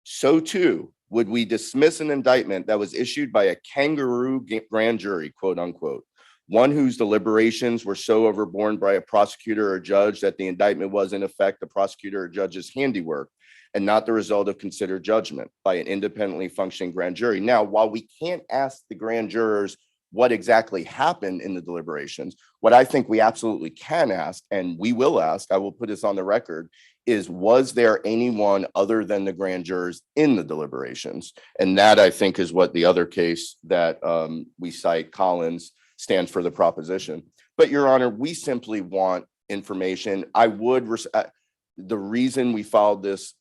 So too, would we dismiss an indictment that was issued by a kangaroo grand jury, quote unquote, one whose deliberations were so overborne by a prosecutor or judge that the indictment was in effect the prosecutor or judge's handiwork and not the result of considered judgment by an independently functioning grand jury? Now, while we can't ask the grand jurors what exactly happened in the deliberations, what I think we absolutely can ask, and we will ask, I will put this on the record, is was there anyone other than the grand jurors in the deliberations? And that, I think, is what the other case that we cite, Collins, stands for the proposition. But Your Honor, we simply want information. The reason we filed this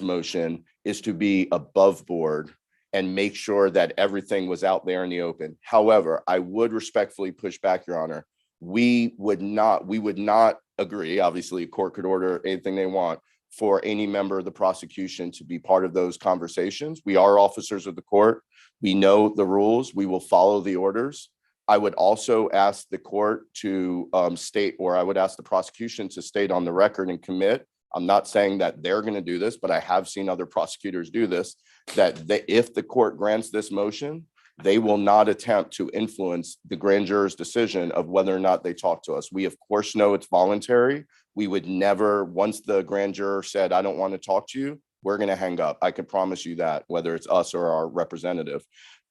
motion is to be above board and make sure that everything was out there in the open. However, I would respectfully push back, Your Honor. We would not agree, obviously, a court could order anything they want, for any member of the prosecution to be part of those conversations. We are officers of the court. We know the rules. We will follow the orders. I would also ask the court to state, or I would ask the prosecution to state on the record and commit, I'm not saying that they're going to do this, but I have seen other prosecutors do this, that if the court grants this motion, they will not attempt to influence the grand juror's decision of whether or not they talk to us. We, of course, know it's voluntary. We would never, once the grand juror said, I don't want to talk to you, we're going to hang up. I can promise you that, whether it's us or our representative.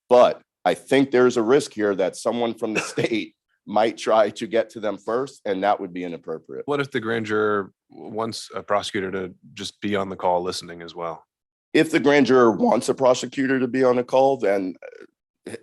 But I think there's a risk here that someone from the state might try to get to them first, and that would be inappropriate. What if the grand juror wants a prosecutor to just be on the call listening as well? If the grand juror wants a prosecutor to be on the call, then,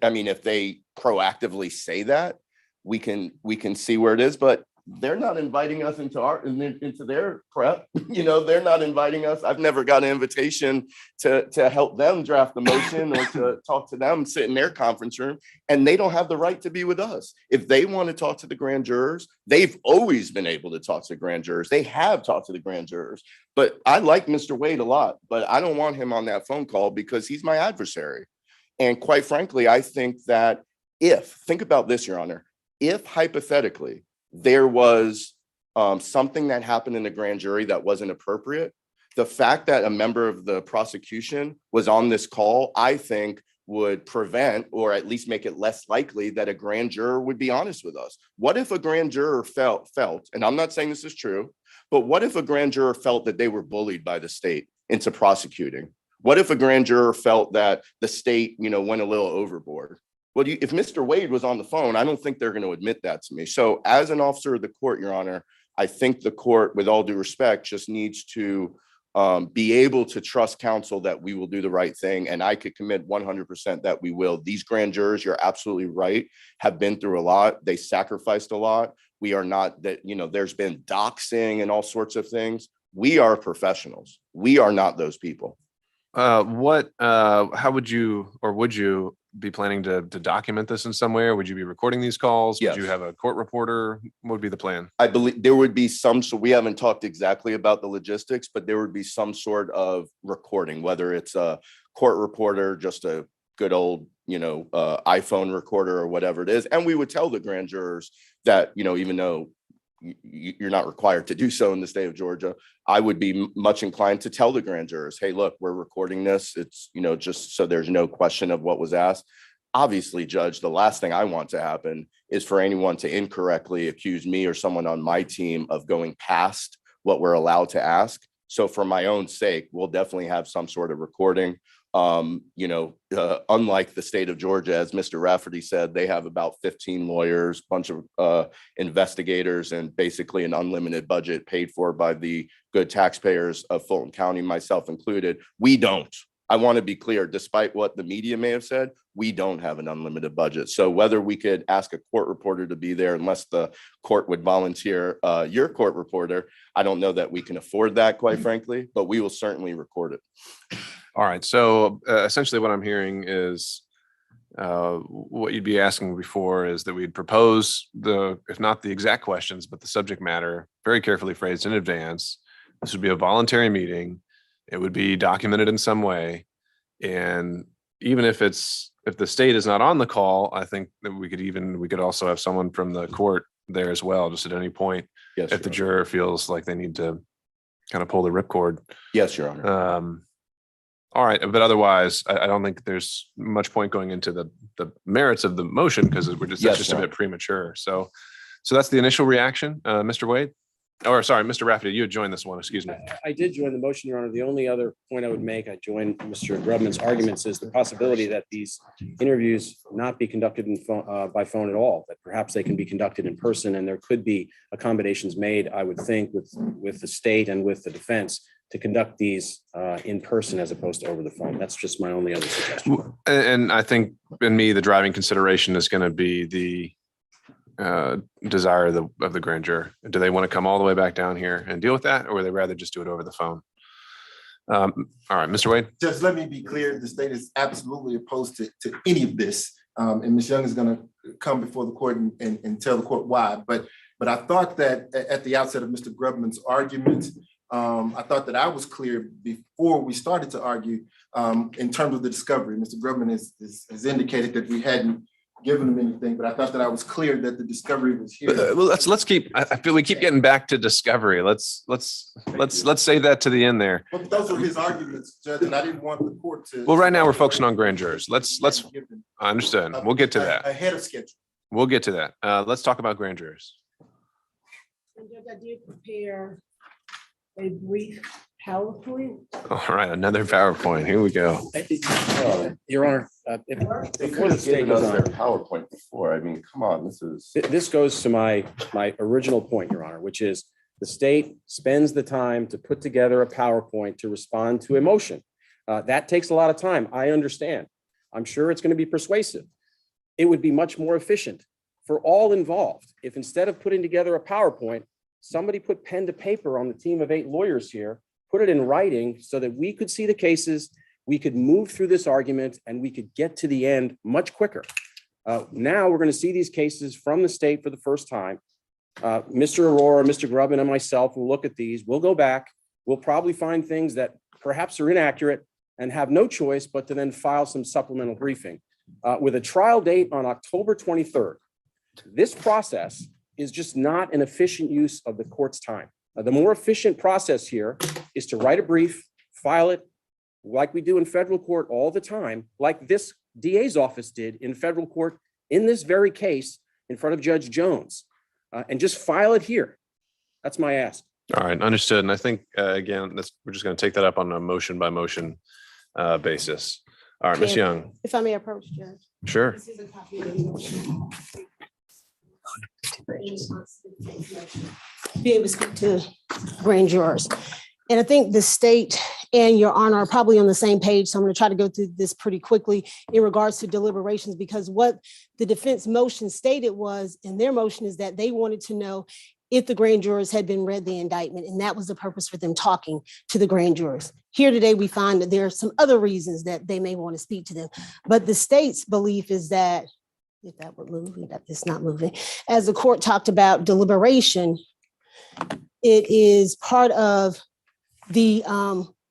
I mean, if they proactively say that, we can see where it is, but they're not inviting us into their prep. You know, they're not inviting us. I've never got an invitation to help them draft the motion or to talk to them, sit in their conference room, and they don't have the right to be with us. If they want to talk to the grand jurors, they've always been able to talk to the grand jurors. They have talked to the grand jurors, but I like Mr. Wade a lot, but I don't want him on that phone call because he's my adversary. And quite frankly, I think that think about this, Your Honor, if hypothetically there was something that happened in the grand jury that wasn't appropriate, the fact that a member of the prosecution was on this call, I think would prevent, or at least make it less likely, that a grand juror would be honest with us. What if a grand juror felt, and I'm not saying this is true, but what if a grand juror felt that they were bullied by the state into prosecuting? What if a grand juror felt that the state, went a little overboard? Well, if Mr. Wade was on the phone, I don't think they're going to admit that to me. So as an officer of the court, Your Honor, I think the court, with all due respect, just needs to be able to trust counsel that we will do the right thing. And I could commit 100% that we will. These grand jurors, you're absolutely right, have been through a lot. They sacrificed a lot. We are not that, there's been doxing and all sorts of things. We are professionals. We are not those people. How would you be planning to document this in some way, or would you be recording these calls? Yes. Would you have a court reporter? What would be the plan? I believe there would be some, so we haven't talked exactly about the logistics, but there would be some sort of recording, whether it's a court reporter, just a good old, iPhone recorder or whatever it is. And we would tell the grand jurors that, even though you're not required to do so in the state of Georgia, I would be much inclined to tell the grand jurors, hey, look, we're recording this. It's, just so there's no question of what was asked. Obviously, Judge, the last thing I want to happen is for anyone to incorrectly accuse me or someone on my team of going past what we're allowed to ask. So for my own sake, we'll definitely have some sort of recording. Unlike the state of Georgia, as Mr. Rafferty said, they have about 15 lawyers, bunch of investigators, and basically an unlimited budget paid for by the good taxpayers of Fulton County, myself included. We don't. I want to be clear, despite what the media may have said, we don't have an unlimited budget. So whether we could ask a court reporter to be there, unless the court would volunteer your court reporter, I don't know that we can afford that, quite frankly, but we will certainly record it. All right. So essentially what I'm hearing is what you'd be asking before is that we'd propose if not the exact questions, but the subject matter very carefully phrased in advance. This would be a voluntary meeting. It would be documented in some way. And even if the state is not on the call, I think that we could also have someone from the court there as well, just at any point. Yes, if the juror feels like they need to kind of pull the ripcord. Yes, Your Honor. All right, but otherwise, I don't think there's much point going into the merits of the motion because that's just a bit premature. So that's the initial reaction, Mr. Wade. Or sorry, Mr. Rafferty, you had joined this one. Excuse me. I did join the motion, Your Honor. The only other point I would make, I joined Mr. Grubman's arguments, is the possibility that these interviews not be conducted by phone at all, that perhaps they can be conducted in person, and there could be accommodations made, I would think, with the state and with the defense to conduct these in person as opposed to over the phone. That's just my only other suggestion. And I think in me, the driving consideration is going to be the desire of the grand juror. Do they want to come all the way back down here and deal with that, or would they rather just do it over the phone? All right, Mr. Wade. Just let me be clear, the state is absolutely opposed to any of this. And Ms. Young is going to come before the court and tell the court why. But I thought that at the outset of Mr. Grubman's argument, I thought that I was clear before we started to argue in terms of the discovery. Mr. Grubman has indicated that we hadn't given them anything, but I thought that I was clear that the discovery was here. Well, let's keep, I feel we keep getting back to discovery. Let's save that to the end there. But those were his arguments, Judge, and I didn't want the court to. Well, right now we're focusing on grand jurors. Let's, I understand. We'll get to that. Ahead of schedule. We'll get to that. Let's talk about grand jurors. And Judge, I did prepare a brief PowerPoint. All right, another PowerPoint. Here we go. Your Honor, before the state goes on, PowerPoint before. I mean, come on, this is. this goes to my original point, Your Honor, which is the state spends the time to put together a PowerPoint to respond to a motion. That takes a lot of time. I understand. I'm sure it's going to be persuasive. It would be much more efficient for all involved if instead of putting together a PowerPoint, somebody put pen to paper on the team of 8 lawyers here, put it in writing so that we could see the cases, we could move through this argument, and we could get to the end much quicker. Now we're going to see these cases from the state for the first time. Mr. Aurora, Mr. Grubbin, and myself will look at these. We'll go back. We'll probably find things that perhaps are inaccurate and have no choice but to then file some supplemental briefing. With a trial date on October 23rd, this process is just not an efficient use of the court's time. The more efficient process here is to write a brief, file it like we do in federal court all the time, like this DA's office did in federal court in this very case in front of Judge Jones, and just file it here. That's my ask. All right, understood. And I think, again, we're just going to take that up on a motion by motion basis. All right, Ms. Young. If I may approach, Judge. Sure. This is a copy of the motion. Be able to speak to grand jurors. And I think the state and Your Honor are probably on the same page. So I'm going to try to go through this pretty quickly in regards to deliberations, because what the defense motion stated was, in their motion, is that they wanted to know if the grand jurors had been read the indictment, and that was the purpose for them talking to the grand jurors. Here today, we find that there are some other reasons that they may want to speak to them. But the state's belief is that, if that would move, that it's not moving. As the court talked about deliberation, it is part of the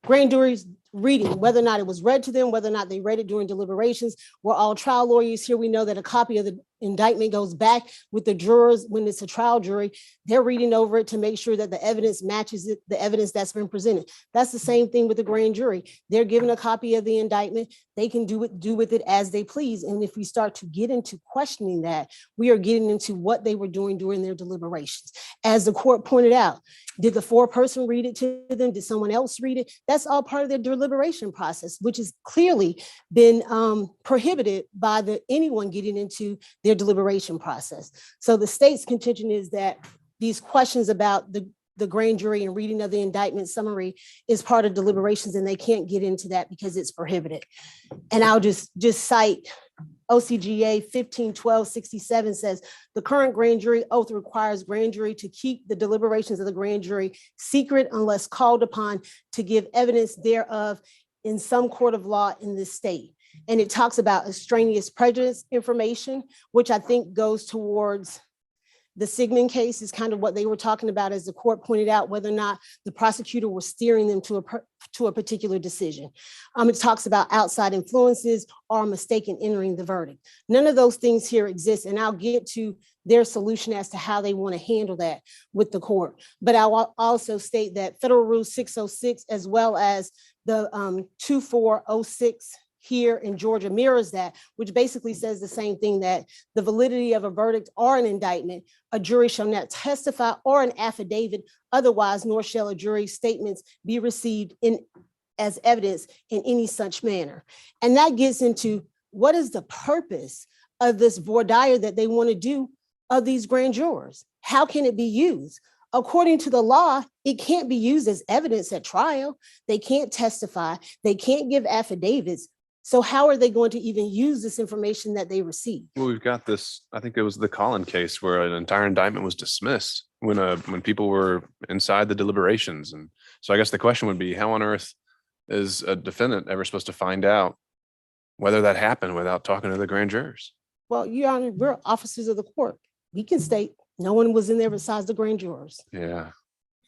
grand jury's reading, whether or not it was read to them, whether or not they read it during deliberations. We're all trial lawyers here. We know that a copy of the indictment goes back with the jurors when it's a trial jury. They're reading over it to make sure that the evidence matches the evidence that's been presented. That's the same thing with the grand jury. They're given a copy of the indictment. They can do with it as they please. And if we start to get into questioning that, we are getting into what they were doing during their deliberations. As the court pointed out, did the foreperson read it to them? Did someone else read it? That's all part of their deliberation process, which has clearly been prohibited by anyone getting into their deliberation process. So the state's contention is that these questions about the grand jury and reading of the indictment summary is part of deliberations, and they can't get into that because it's prohibited. And I'll just cite OCGA 151267 says the current grand jury oath requires grand jury to keep the deliberations of the grand jury secret unless called upon to give evidence thereof in some court of law in this state. And it talks about extraneous prejudice information, which I think goes towards the Sigmund case, is kind of what they were talking about, as the court pointed out, whether or not the prosecutor was steering them to a particular decision. It talks about outside influences or mistake in entering the verdict. None of those things here exist, and I'll get to their solution as to how they want to handle that with the court. But I will also state that Federal Rule 606, as well as the 2406 here in Georgia, mirrors that, which basically says the same thing, that the validity of a verdict or an indictment, a jury shall not testify or an affidavit otherwise, nor shall a jury's statements be received as evidence in any such manner. And that gets into what is the purpose of this voir dire that they want to do of these grand jurors? How can it be used? According to the law, it can't be used as evidence at trial. They can't testify. They can't give affidavits. So how are they going to even use this information that they received? Well, we've got this, I think it was the Collin case where an entire indictment was dismissed when people were inside the deliberations. And so I guess the question would be, how on earth is a defendant ever supposed to find out whether that happened without talking to the grand jurors? Well, Your Honor, we're officers of the court. We can state no one was in there besides the grand jurors. Yeah.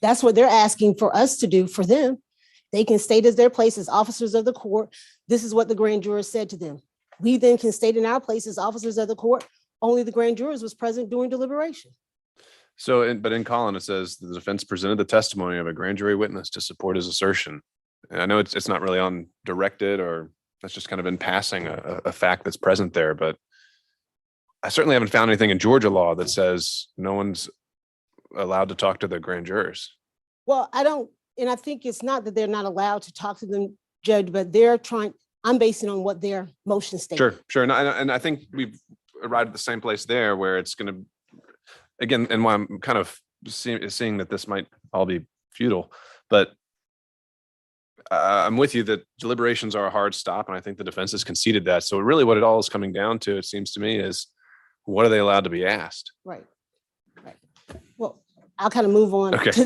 That's what they're asking for us to do for them. They can state as their place as officers of the court. This is what the grand jurors said to them. we then can state in our place as officers of the court, only the grand jurors was present during deliberation. So, but in Collin, it says the defense presented the testimony of a grand jury witness to support his assertion. And I know it's not really on directed, or that's just kind of in passing a fact that's present there, but I certainly haven't found anything in Georgia law that says no one's allowed to talk to the grand jurors. Well, and I think it's not that they're not allowed to talk to them, Judge, but they're trying, I'm basing on what their motion states. Sure. And I think we've arrived at the same place there where it's going to, again, and why I'm kind of seeing that this might all be futile, but I'm with you that deliberations are a hard stop. And I think the defense has conceded that. So really what it all is coming down to, it seems to me, is what are they allowed to be asked? Right. Well, I'll kind of move on Okay. to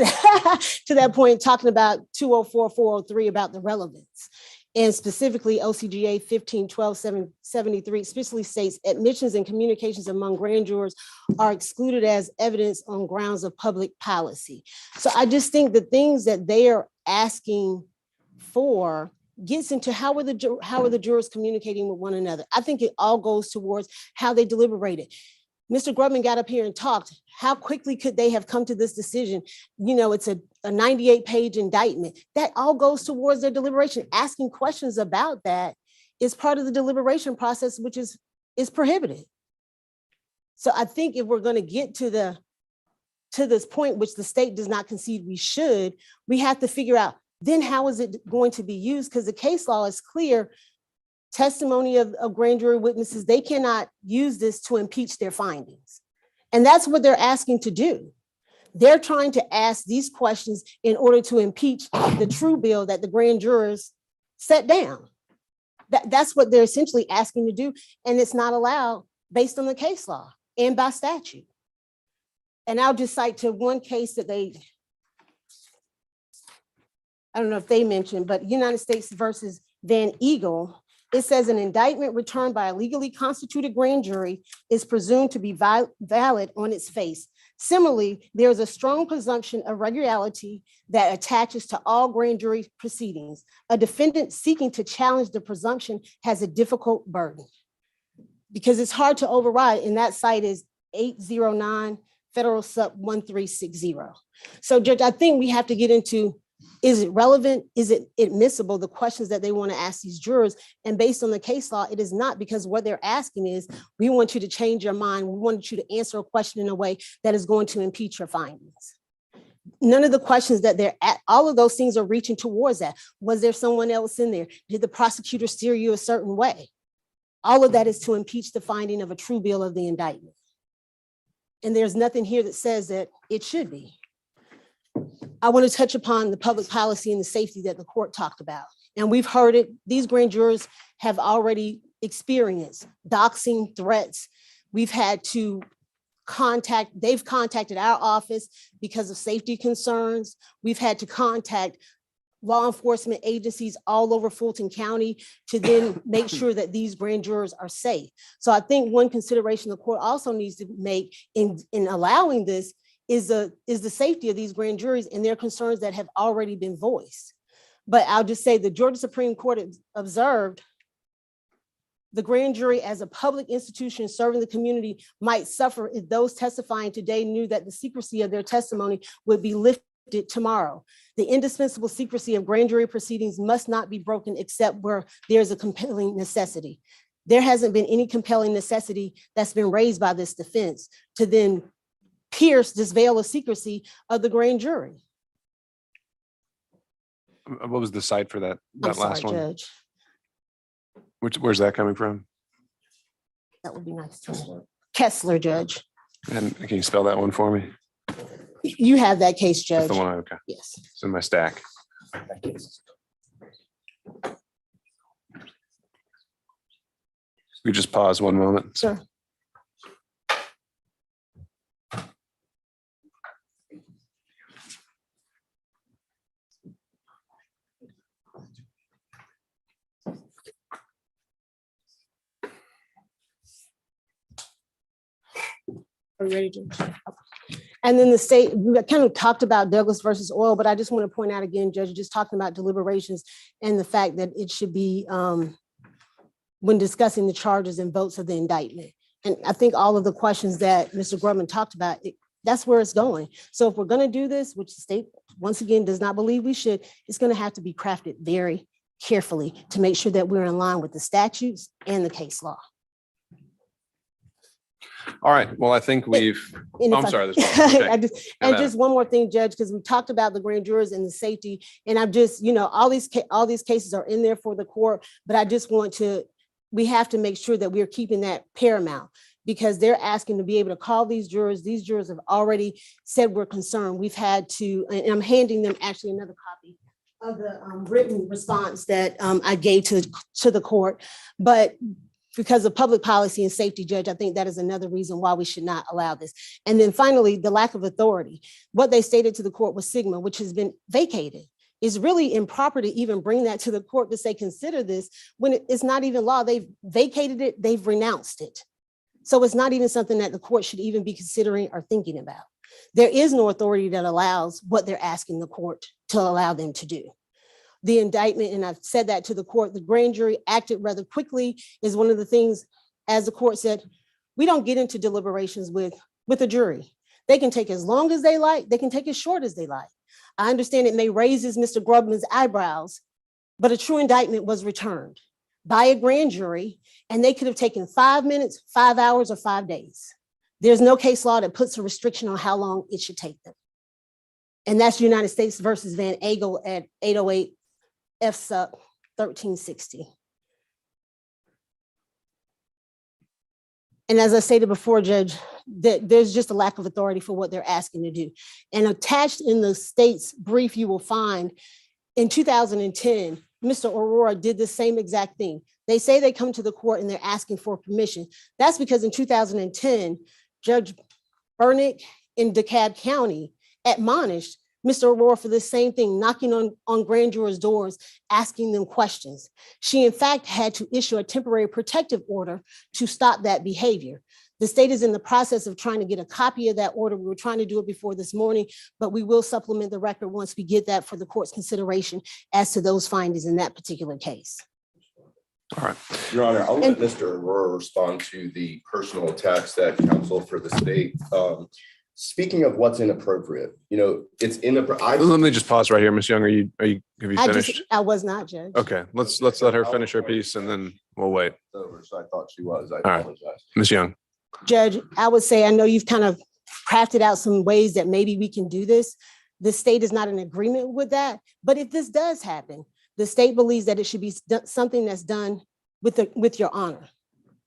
that point, talking about 204, 403 about the relevance. And specifically OCGA 1512-773 explicitly states admissions and communications among grand jurors are excluded as evidence on grounds of public policy. So I just think the things that they are asking for gets into how are the jurors communicating with one another. I think it all goes towards how they deliberated. Mr. Grubman got up here and talked. How quickly could they have come to this decision? You know, it's a 98-page indictment. That all goes towards their deliberation. Asking questions about that is part of the deliberation process, which is prohibited. So I think if we're going to get to this point, which the state does not concede we should, we have to figure out then how is it going to be used? Because the case law is clear. Testimony of grand jury witnesses, they cannot use this to impeach their findings. And that's what they're asking to do. They're trying to ask these questions in order to impeach the true bill that the grand jurors set down. That's what they're essentially asking to do. And it's not allowed based on the case law and by statute. And I'll just cite to one case that I don't know if they mentioned, but United States versus Van Eagle. It says an indictment returned by a legally constituted grand jury is presumed to be valid on its face. Similarly, there is a strong presumption of regularity that attaches to all grand jury proceedings. A defendant seeking to challenge the presumption has a difficult burden because it's hard to override, and that site is 809 Federal Sup 1360. So, Judge, I think we have to get into, is it relevant? Is it admissible? The questions that they want to ask these jurors, and based on the case law, it is not, because what they're asking is, we want you to change your mind. We want you to answer a question in a way that is going to impeach your findings. None of the questions that they're at, all of those things are reaching towards that. Was there someone else in there? Did the prosecutor steer you a certain way? All of that is to impeach the finding of a true bill of the indictment. And there's nothing here that says that it should be. I want to touch upon the public policy and the safety that the court talked about. And we've heard it. These grand jurors have already experienced doxing, threats. We've had to they've contacted our office because of safety concerns. We've had to contact law enforcement agencies all over Fulton County to then make sure that these grand jurors are safe. So I think one consideration the court also needs to make in allowing this is the safety of these grand juries and their concerns that have already been voiced. But I'll just say the Georgia Supreme Court observed the grand jury as a public institution serving the community might suffer if those testifying today knew that the secrecy of their testimony would be lifted tomorrow. The indispensable secrecy of grand jury proceedings must not be broken except where there's a compelling necessity. There hasn't been any compelling necessity that's been raised by this defense to then pierce this veil of secrecy of the grand jury. What was the site for that I'm last sorry, one? Judge. Where's that coming from? That would be nice to know. Kessler, Judge. And can you spell that one for me? You have that case, That's Judge. the one. Okay, Yes. it's in my stack. We just pause one moment. Sure. Are you ready to? And then the state, we kind of talked about Douglas versus Oil, but I just want to point out again, Judge, just talking about deliberations and the fact that it should be when discussing the charges and votes of the indictment. And I think all of the questions that Mr. Grubman talked about, that's where it's going. So if we're going to do this, which the state, once again, does not believe we should, it's going to have to be crafted very carefully to make sure that we're in line with the statutes and the case law. All right. Well, I think we've, And oh, if I'm I- sorry. there's one. Okay. I just, Yeah, and Madam. just one more thing, Judge, because we talked about the grand jurors and the safety, and I'm just, all these cases are in there for the court, but I just want to, we have to make sure that we're keeping that paramount, because they're asking to be able to call these jurors. These jurors have already said we're concerned. We've had to, and I'm handing them actually another copy of the written response that I gave to the court, but because of public policy and safety, Judge, I think that is another reason why we should not allow this. And then finally, the lack of authority. What they stated to the court was Sigma, which has been vacated. It's really improper to even bring that to the court to say, consider this, when it's not even law. They've vacated it, they've renounced it. So it's not even something that the court should even be considering or thinking about. There is no authority that allows what they're asking the court to allow them to do. The indictment, and I've said that to the court, the grand jury acted rather quickly is one of the things, as the court said, we don't get into deliberations with a jury. They can take as long as they like, they can take as short as they like. I understand it may raises Mr. Grubman's eyebrows, but a true indictment was returned by a grand jury, and they could have taken 5 minutes, 5 hours, or 5 days. There's no case law that puts a restriction on how long it should take them. And that's United States versus Van Agel at 808 F sub 1360. And as I stated before, Judge, that there's just a lack of authority for what they're asking to do. And attached in the state's brief, you will find in 2010, Mr. Aurora did the same exact thing. They say they come to the court and they're asking for permission. That's because in 2010, Judge Burnick in DeKalb County admonished Mr. Aurora for the same thing, knocking on grand jurors' doors, asking them questions. She, in fact, had to issue a temporary protective order to stop that behavior. The state is in the process of trying to get a copy of that order. We were trying to do it before this morning, but we will supplement the record once we get that for the court's consideration as to those findings in that particular case. All right. Your Honor, I'll let Mr. Aurora respond to the personal attacks that counsel for the state. Speaking of what's inappropriate, it's inappropriate. Let me just pause right here. Ms. Young, have you finished? I was not, Judge. Okay, let's let her finish her piece and then we'll wait. Over, so I thought she was. I right. apologize. Ms. Young. Judge, I would say, I know you've kind of crafted out some ways that maybe we can do this. The state is not in agreement with that, but if this does happen, the state believes that it should be something that's done with your honor,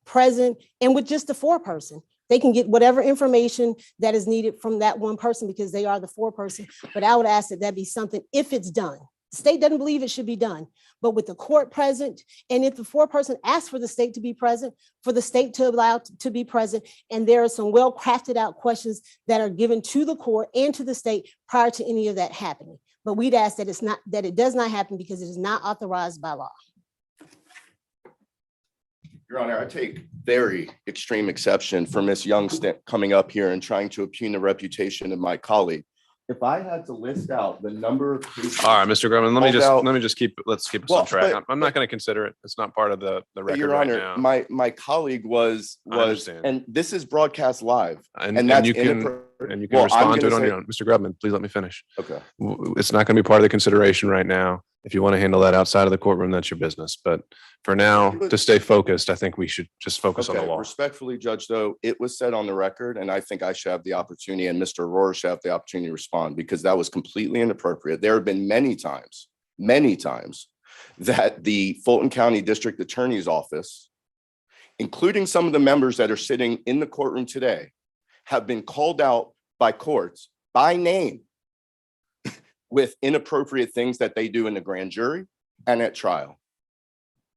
present, and with just the foreperson. They can get whatever information that is needed from that one person because they are the foreperson. But I would ask that be something, if it's done. The state doesn't believe it should be done, but with the court present, and if the foreperson asks for the state to be present, for the state to allow to be present, and there are some well-crafted out questions that are given to the court and to the state prior to any of that happening. But we'd ask that it does not happen because it is not authorized by law. Your Honor, I take very extreme exception for Ms. Young coming up here and trying to impugn the reputation of my colleague. If I had to list out the number of cases. All right, Mr. Grumman, let's keep us Well, on track. but- I'm not going to consider it. It's not part of the record Your right Honor, now. my colleague was, I understand. and this is broadcast live. And that's you can inappropriate. respond I'm to it gonna on say- your own. Mr. Grubman, please let me finish. Okay. It's not going to be part of the consideration right now. If you want to handle that outside of the courtroom, that's your business. But for now, to stay focused, I think we should just focus on the Okay, law. respectfully, Judge, though, it was said on the record, and I think I should have the opportunity, and Mr. Aurora should have the opportunity to respond, because that was completely inappropriate. There have been many times that the Fulton County District Attorney's Office, including some of the members that are sitting in the courtroom today, have been called out by courts by name with inappropriate things that they do in the grand jury and at trial.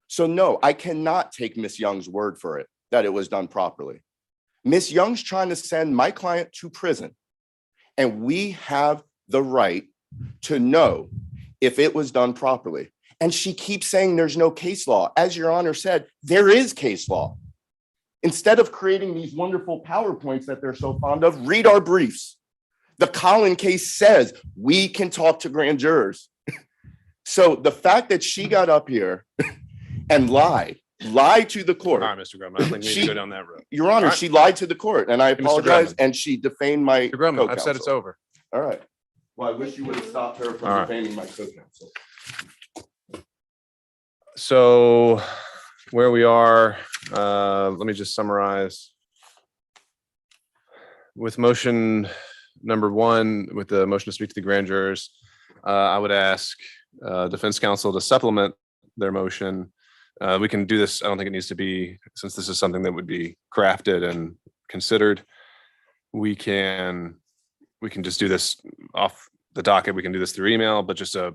So no, I cannot take Ms. Young's word for it that it was done properly. Ms. Young's trying to send my client to prison, and we have the right to know if it was done properly. And she keeps saying there's no case law. As Your Honor said, there is case law. Instead of creating these wonderful PowerPoints that they're so fond of, read our briefs. The Collin case says we can talk to grand jurors. So the fact that she got up here and lied lied to the All court. right, Mr. Grumman, I don't think we need to She- go down that road. Your Honor, All right. she lied to the court and I Mr. apologize Grumman. and she defamed my Mr. Grumman, I've said it's co-counsel. over. All right. Well, I wish you would have stopped her from All right. defaming my co-counsel. So where we are, let me just summarize. With motion number one, with the motion to speak to the grand jurors, I would ask defense counsel to supplement their motion. We can do this. I don't think it needs to be, since this is something that would be crafted and considered. We can just do this off the docket. We can do this through email, but just a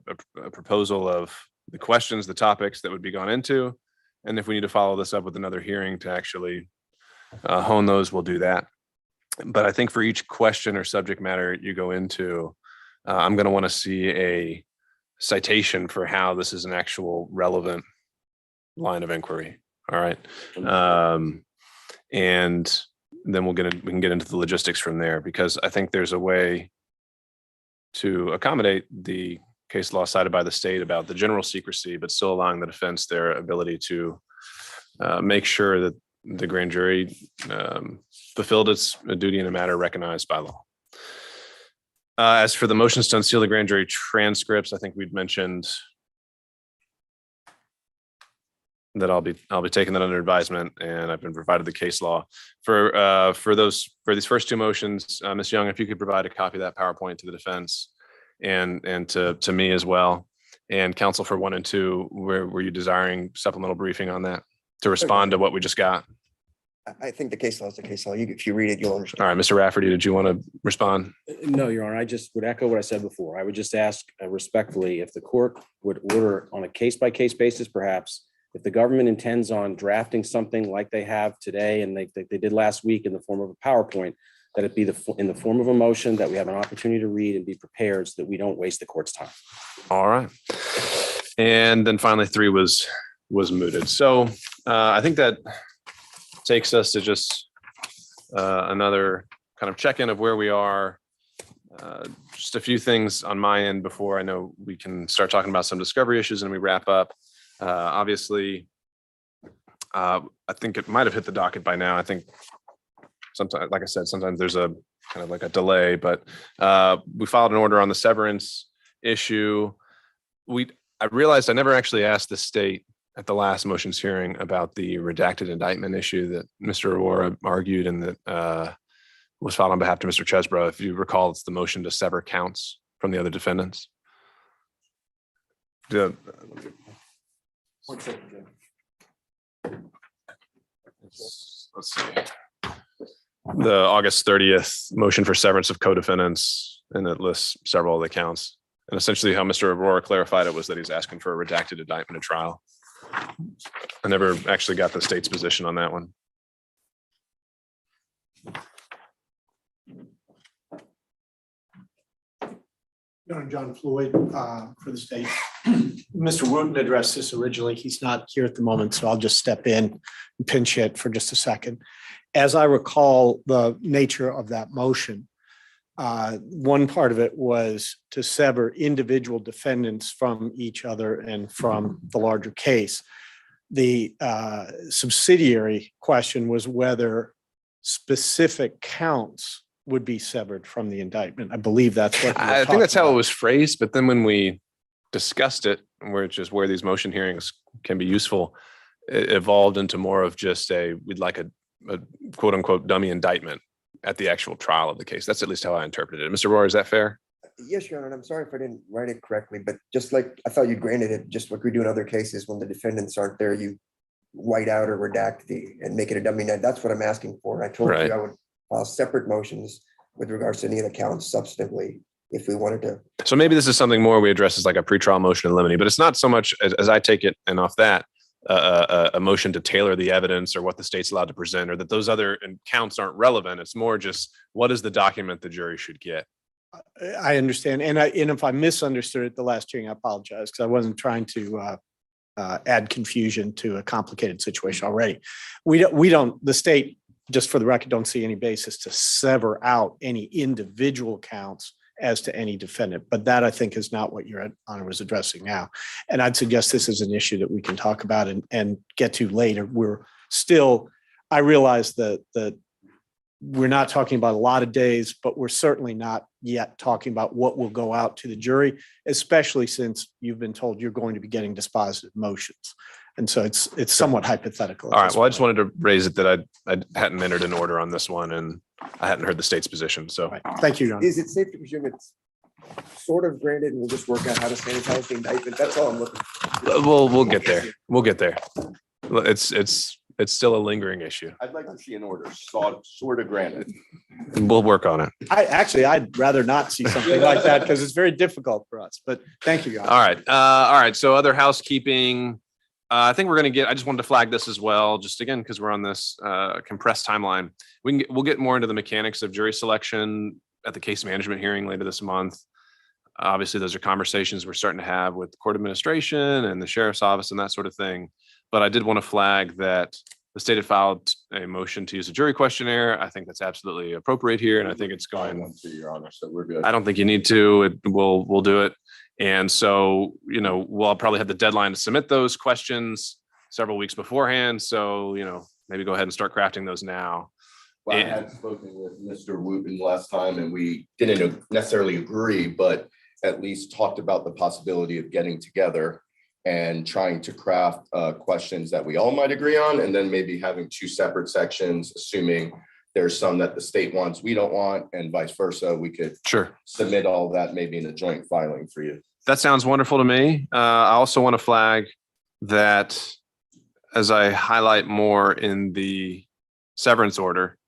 proposal of the questions, the topics that would be gone into. And if we need to follow this up with another hearing to actually hone those, we'll do that. But I think for each question or subject matter you go into, I'm going to want to see a citation for how this is an actual relevant line of inquiry. All right. And then we can get into the logistics from there, because I think there's a way to accommodate the case law cited by the state about the general secrecy, but still allowing the defense their ability to make sure that the grand jury fulfilled its duty in a matter recognized by law. As for the motions to unseal the grand jury transcripts, I think we'd mentioned that I'll be taking that under advisement, and I've been provided the case law for these first two motions. Ms. Young, if you could provide a copy of that PowerPoint to the defense and to me as well, and counsel for 1 and 2, were you desiring supplemental briefing on that to respond to what we just got? I think the case law is the case law. If you read it, you'll understand. All right, Mr. Rafferty, did you want to respond? No, Your Honor, I just would echo what I said before. I would just ask respectfully if the court would order on a case-by-case basis, perhaps, if the government intends on drafting something like they have today and they did last week in the form of a PowerPoint, that it be in the form of a motion that we have an opportunity to read and be prepared so that we don't waste the court's time. All right. And then finally, 3 was mooted. So I think that takes us to just another kind of check-in of where we are. Just a few things on my end before I know we can start talking about some discovery issues and we wrap up. Obviously, I think it might have hit the docket by now. I think sometimes, like I said, sometimes there's a kind of like a delay, but we filed an order on the severance issue. I realized I never actually asked the state at the last motions hearing about the redacted indictment issue that Mr. Aurora argued and that was filed on behalf of Mr. Chesbrough. If you recall, it's the motion to sever counts from the other defendants. One second, Jim. Let's see. The August 30th motion for severance of co-defendants, and it lists several of the counts. And essentially how Mr. Aurora clarified it was that he's asking for a redacted indictment at trial. I never actually got the state's position on that one. John Floyd for the state. Mr. Wooten addressed this originally. He's not here at the moment, so I'll just step in and pinch hit for just a second. As I recall the nature of that motion, one part of it was to sever individual defendants from each other and from the larger case. The subsidiary question was whether specific counts would be severed from the indictment. I believe that's what I think that's how it was phrased, but then when we discussed it, which is where these motion hearings can be useful, it evolved into more of just we'd like a quote unquote dummy indictment at the actual trial of the case. That's at least how I interpreted it. Mr. Rohr, is that fair? Yes, Your Honor, and I'm sorry if I didn't write it correctly, but just like I thought you granted it, just like we do in other cases, when the defendants aren't there, you white out or redact and make it a dummy net. That's what I'm asking for. I told Right. you I would file separate motions with regards to any of the counts substantively if we wanted to. So maybe this is something more we address as like a pretrial motion in limine, but it's not so much as I take it, and off that, a motion to tailor the evidence or what the state's allowed to present, or that those other counts aren't relevant. It's more just what is the document the jury should get. I understand. And if I misunderstood it the last hearing, I apologize because I wasn't trying to add confusion to a complicated situation already. The state, just for the record, don't see any basis to sever out any individual counts as to any defendant. But that, I think, is not what Your Honor was addressing now. And I'd suggest this is an issue that we can talk about and get to later. We're still, I realize that we're not talking about a lot of days, but we're certainly not yet talking about what will go out to the jury, especially since you've been told you're going to be getting dispositive motions. And so it's somewhat hypothetical. All right. Well, I just wanted to raise it that I hadn't entered an order on this one and I hadn't heard the state's position. So Right. Thank you, Your Honor. Is it safe to presume it's sort of granted and we'll just work out how to sanitize the indictment? That's all I'm looking for. we'll get there. We'll get there. It's still a lingering issue. I'd like to see an order sort of granted. We'll work on it. I'd rather not see something like that because it's very difficult for us, but thank you, Your Honor. All right. All right. So other housekeeping. I think we're going to get, I just wanted to flag this as well, just again, because we're on this compressed timeline. We'll get more into the mechanics of jury selection at the case management hearing later this month. Obviously, those are conversations we're starting to have with the court administration and the sheriff's office and that sort of thing. But I did want to flag that the state had filed a motion to use a jury questionnaire. I think that's absolutely appropriate here. And I think it's going, To Your Honor, so we're good. I don't think you need to, we'll do it. And so, you know, we'll probably have the deadline to submit those questions several weeks beforehand. So, you know, maybe go ahead and start crafting those now. Well, I had spoken with Mr. Wooten last time and we didn't necessarily agree, but at least talked about the possibility of getting together and trying to craft questions that we all might agree on, and then maybe having two separate sections, assuming there's some that the state wants, we don't want, and vice versa. We could submit all that maybe in a joint filing for you. That sounds wonderful to me. I also want to flag that as I highlight more in the severance order,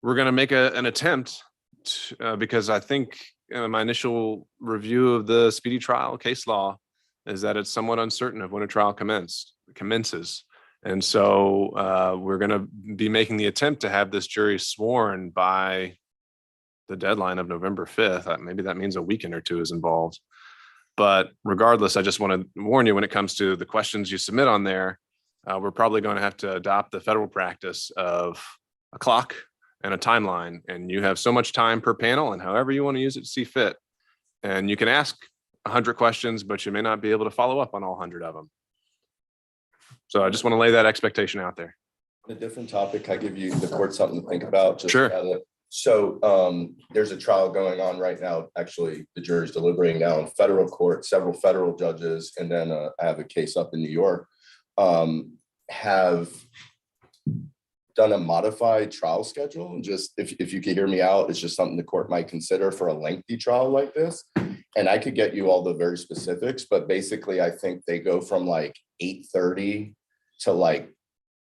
we're going to make an attempt to, because I think my initial review of the speedy trial case law is that it's somewhat uncertain of when a trial commences. And so we're going to be making the attempt to have this jury sworn by the deadline of November 5th. Maybe that means a weekend or two is involved. But regardless, I just want to warn you when it comes to the questions you submit on there, we're probably going to have to adopt the federal practice of a clock and a timeline. And you have so much time per panel and however you want to use it to see fit. And you can ask 100 questions, but you may not be able to follow up on all 100 of them. So I just want to lay that expectation out there. On a different topic, I give you the court something to think about. Just Sure. So there's a trial going on right now. Actually, the jury's deliberating now in federal court. Several federal judges, and then I have a case up in New York, have done a modified trial schedule. And just if you could hear me out, it's just something the court might consider for a lengthy trial like this. And I could get you all the very specifics, but basically I think they go from like 8:30 to like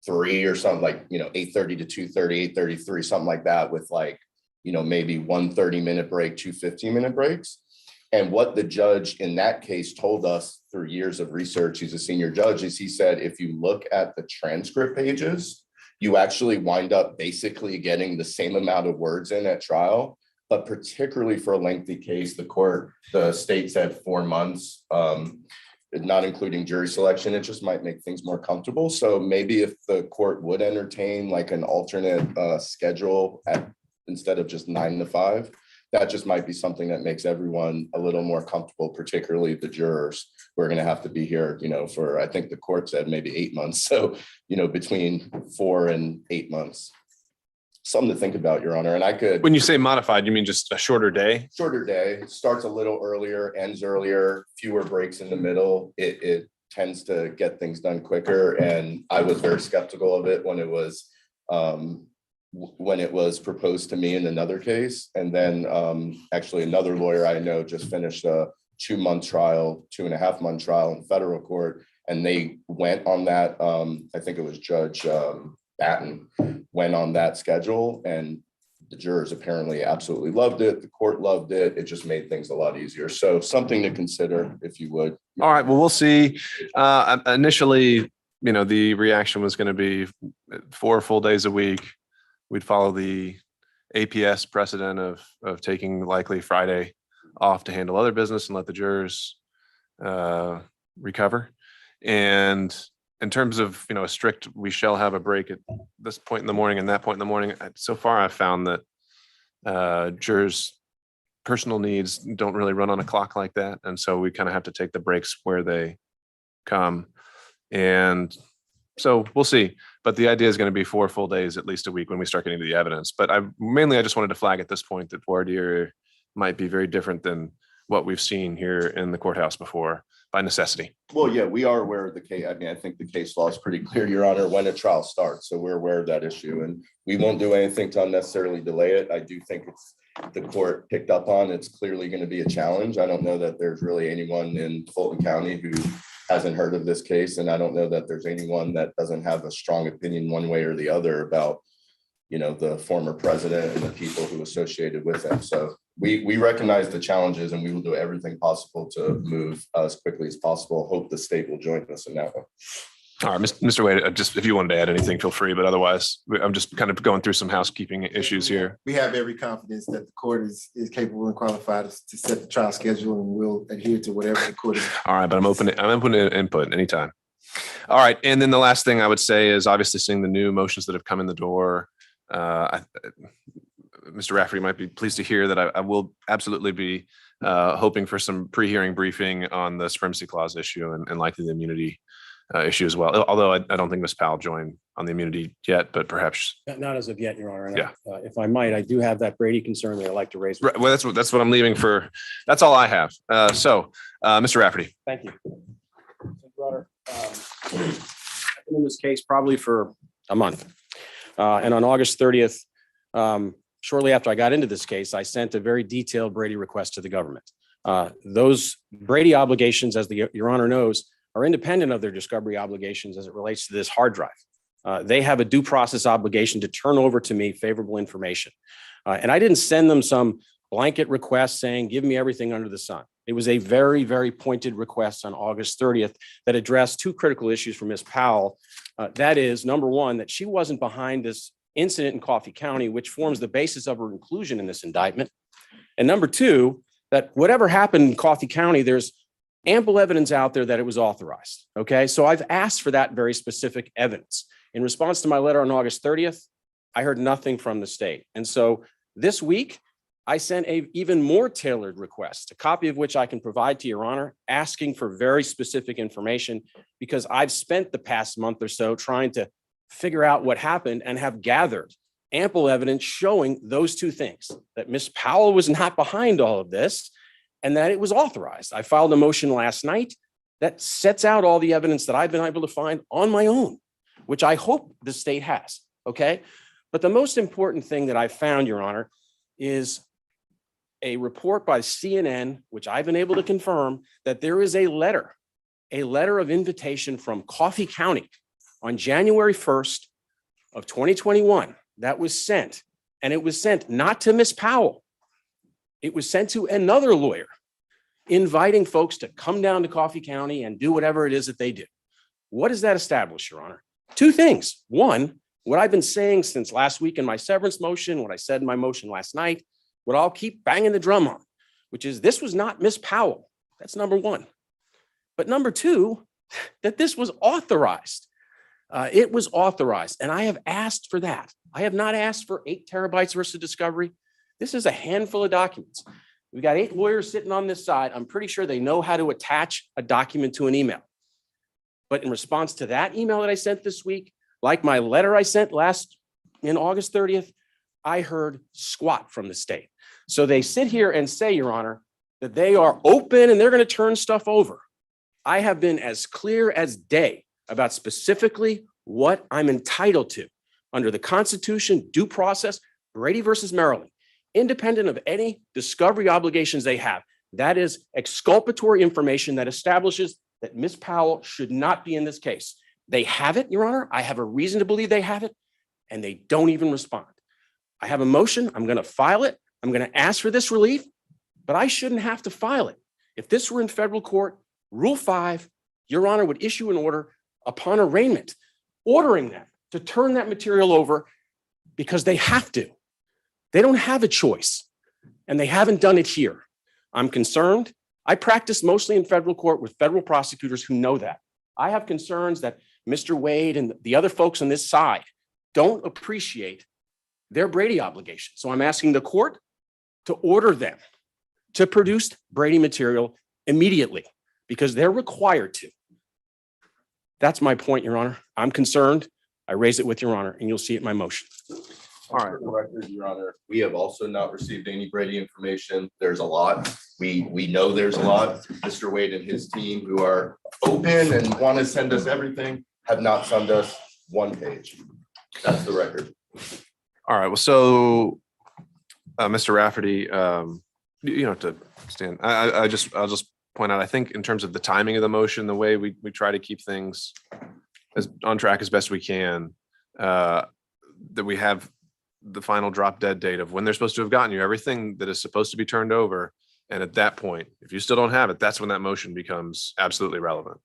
3 or something, like, 8:30 to 2:30, 8:33, something like that, with like, maybe 1 30-minute break, 2 15-minute breaks. And what the judge in that case told us through years of research, he's a senior judge, is he said, if you look at the transcript pages, you actually wind up basically getting the same amount of words in at trial. But particularly for a lengthy case, the state said 4 months, not including jury selection. It just might make things more comfortable. So maybe if the court would entertain like an alternate schedule instead of just 9 to 5, that just might be something that makes everyone a little more comfortable, particularly the jurors. We're going to have to be here, for, I think the court said maybe 8 months. So, between 4 and 8 months. Something to think about, Your Honor. And I could. When you say modified, you mean just a shorter day? Shorter day, starts a little earlier, ends earlier, fewer breaks in the middle. It tends to get things done quicker. And I was very skeptical of it when it was proposed to me in another case. And then actually another lawyer I know just finished a 2-month trial, 2.5-month trial in federal court. And they went on that, I think it was Judge Batten went on that schedule, and the jurors apparently absolutely loved it. The court loved it. It just made things a lot easier. So something to consider, if you would. All right. Well, we'll see. Initially, the reaction was going to be 4 full days a week. We'd follow the APS precedent of taking likely Friday off to handle other business and let the jurors recover. And in terms of, a strict, we shall have a break at this point in the morning and that point in the morning. So far, I've found that jurors personal needs don't really run on a clock like that. And so we kind of have to take the breaks where they come. And so we'll see. But the idea is going to be 4 full days, at least a week, when we start getting to the evidence. But I just wanted to flag at this point that voir dire might be very different than what we've seen here in the courthouse before by necessity. Well, yeah, we are aware of the case. I mean, I think the case law is pretty clear, Your Honor, when a trial starts. So we're aware of that issue and we won't do anything to unnecessarily delay it. I do think it's the court picked up on. It's clearly going to be a challenge. I don't know that there's really anyone in Fulton County who hasn't heard of this case. And I don't know that there's anyone that doesn't have a strong opinion one way or the other about, you know, the former president and the people who associated with him. So we recognize the challenges and we will do everything possible to move as quickly as possible. Hope the state will join us in that one. All right, Mr. Wade, just if you wanted to add anything, feel free, but otherwise I'm just kind of going through some housekeeping issues here. We have every confidence that the court is capable and qualified to set the trial schedule and we'll adhere to whatever the court is. All right, but I'm open to input anytime. All right, and then the last thing I would say is obviously seeing the new motions that have come in the door. Mr. Rafferty might be pleased to hear that I will absolutely be hoping for some pre-hearing briefing on the supremacy clause issue and likely the immunity issue as well. Although I don't think Ms. Powell joined on the immunity yet, but perhaps. Not as of yet, Your Honor. And Yeah. if I might, I do have that Brady concern that I'd like to raise. Right, well, that's what I'm leaving for. That's all I have. Mr. Rafferty. Thank you. Your Honor, I've been in this case probably for a month. And on August 30th, shortly after I got into this case, I sent a very detailed Brady request to the government. Those Brady obligations, as Your Honor knows, are independent of their discovery obligations as it relates to this hard drive. They have a due process obligation to turn over to me favorable information. And I didn't send them some blanket request saying, give me everything under the sun. It was a very, very pointed request on August 30th that addressed 2 critical issues for Ms. Powell. That is, number one, that she wasn't behind this incident in Coffee County, which forms the basis of her inclusion in this indictment. And number 2, that whatever happened in Coffee County, there's ample evidence out there that it was authorized. Okay, so I've asked for that very specific evidence. In response to my letter on August 30th, I heard nothing from the state. And so this week, I sent a even more tailored request, a copy of which I can provide to Your Honor, asking for very specific information because I've spent the past month or so trying to figure out what happened and have gathered ample evidence showing those 2 things, that Ms. Powell was not behind all of this and that it was authorized. I filed a motion last night that sets out all the evidence that I've been able to find on my own, which I hope the state has, okay? But the most important thing that I found, Your Honor, is a report by CNN, which I've been able to confirm that there is a letter of invitation from Coffee County on January 1st of 2021 that was sent, and it was sent not to Ms. Powell. It was sent to another lawyer inviting folks to come down to Coffee County and do whatever it is that they do. What does that establish, Your Honor? 2 things. One, what I've been saying since last week in my severance motion, what I said in my motion last night, what I'll keep banging the drum on, which is this was not Ms. Powell. That's number 1. But number 2, that this was authorized. It was authorized, and I have asked for that. I have not asked for 8 terabytes versus discovery. This is a handful of documents. We've got 8 lawyers sitting on this side. I'm pretty sure they know how to attach a document to an email. But in response to that email that I sent this week, like my letter I sent in August 30th, I heard squat from the state. So they sit here and say, Your Honor, that they are open and they're going to turn stuff over. I have been as clear as day about specifically what I'm entitled to under the Constitution, due process, Brady versus Maryland, independent of any discovery obligations they have. That is exculpatory information that establishes that Ms. Powell should not be in this case. They have it, Your Honor. I have a reason to believe they have it, and they don't even respond. I have a motion. I'm going to file it. I'm going to ask for this relief, but I shouldn't have to file it. If this were in federal court, Rule 5, Your Honor would issue an order upon arraignment, ordering them to turn that material over because they have to. They don't have a choice, and they haven't done it here. I'm concerned. I practice mostly in federal court with federal prosecutors who know that. I have concerns that Mr. Wade and the other folks on this side don't appreciate their Brady obligation. So I'm asking the court to order them to produce Brady material immediately because they're required to. That's my point, Your Honor. I'm concerned. I raise it with Your Honor, and you'll see it in my motion. All right, for the record, Your Honor, we have also not received any Brady information. There's a lot. We know there's a lot. Mr. Wade and his team, who are open and want to send us everything, have not sent us one page. That's the record. All right, well, so Mr. Rafferty, you don't have to stand. I'll just point out, I think in terms of the timing of the motion, the way we try to keep things as on track as best we can, that we have the final drop dead date of when they're supposed to have gotten you everything that is supposed to be turned over. And at that point, if you still don't have it, that's when that motion becomes absolutely relevant.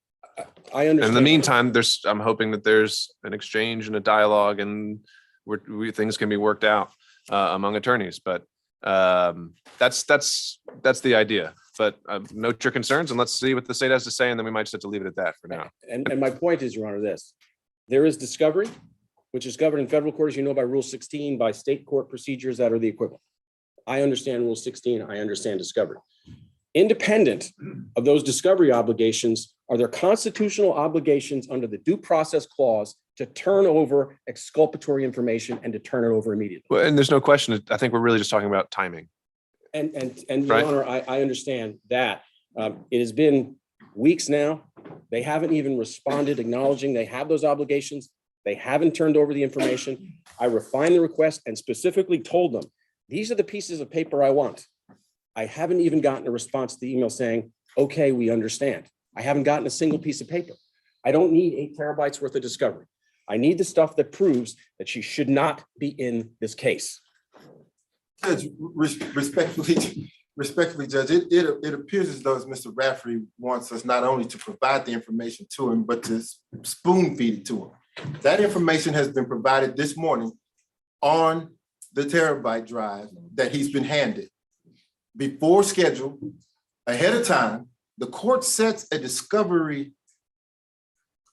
I And in understand. the meantime, I'm hoping that there's an exchange and a dialogue and things can be worked out among attorneys, but that's the idea. But note your concerns and let's see what the state has to say. And then we might just have to leave it at that for now. And my point is, Your Honor, this, there is discovery, which is governed in federal court, as you know, by Rule 16, by state court procedures that are the equivalent. I understand Rule 16. I understand discovery. Independent of those discovery obligations are there constitutional obligations under the due process clause to turn over exculpatory information and to turn it over immediately. Well, and there's no question. I think we're really just talking about timing. And Right. Your Honor, I understand that. It has been weeks now. They haven't even responded acknowledging they have those obligations. They haven't turned over the information. I refined the request and specifically told them, these are the pieces of paper I want. I haven't even gotten a response to the email saying, okay, we understand. I haven't gotten a single piece of paper. I don't need 8 terabytes worth of discovery. I need the stuff that proves that she should not be in this case. Judge, respectfully, Judge, it appears as though Mr. Rafferty wants us not only to provide the information to him, but to spoon feed it to him. That information has been provided this morning on the terabyte drive that he's been handed. Before schedule, ahead of time, the court sets a discovery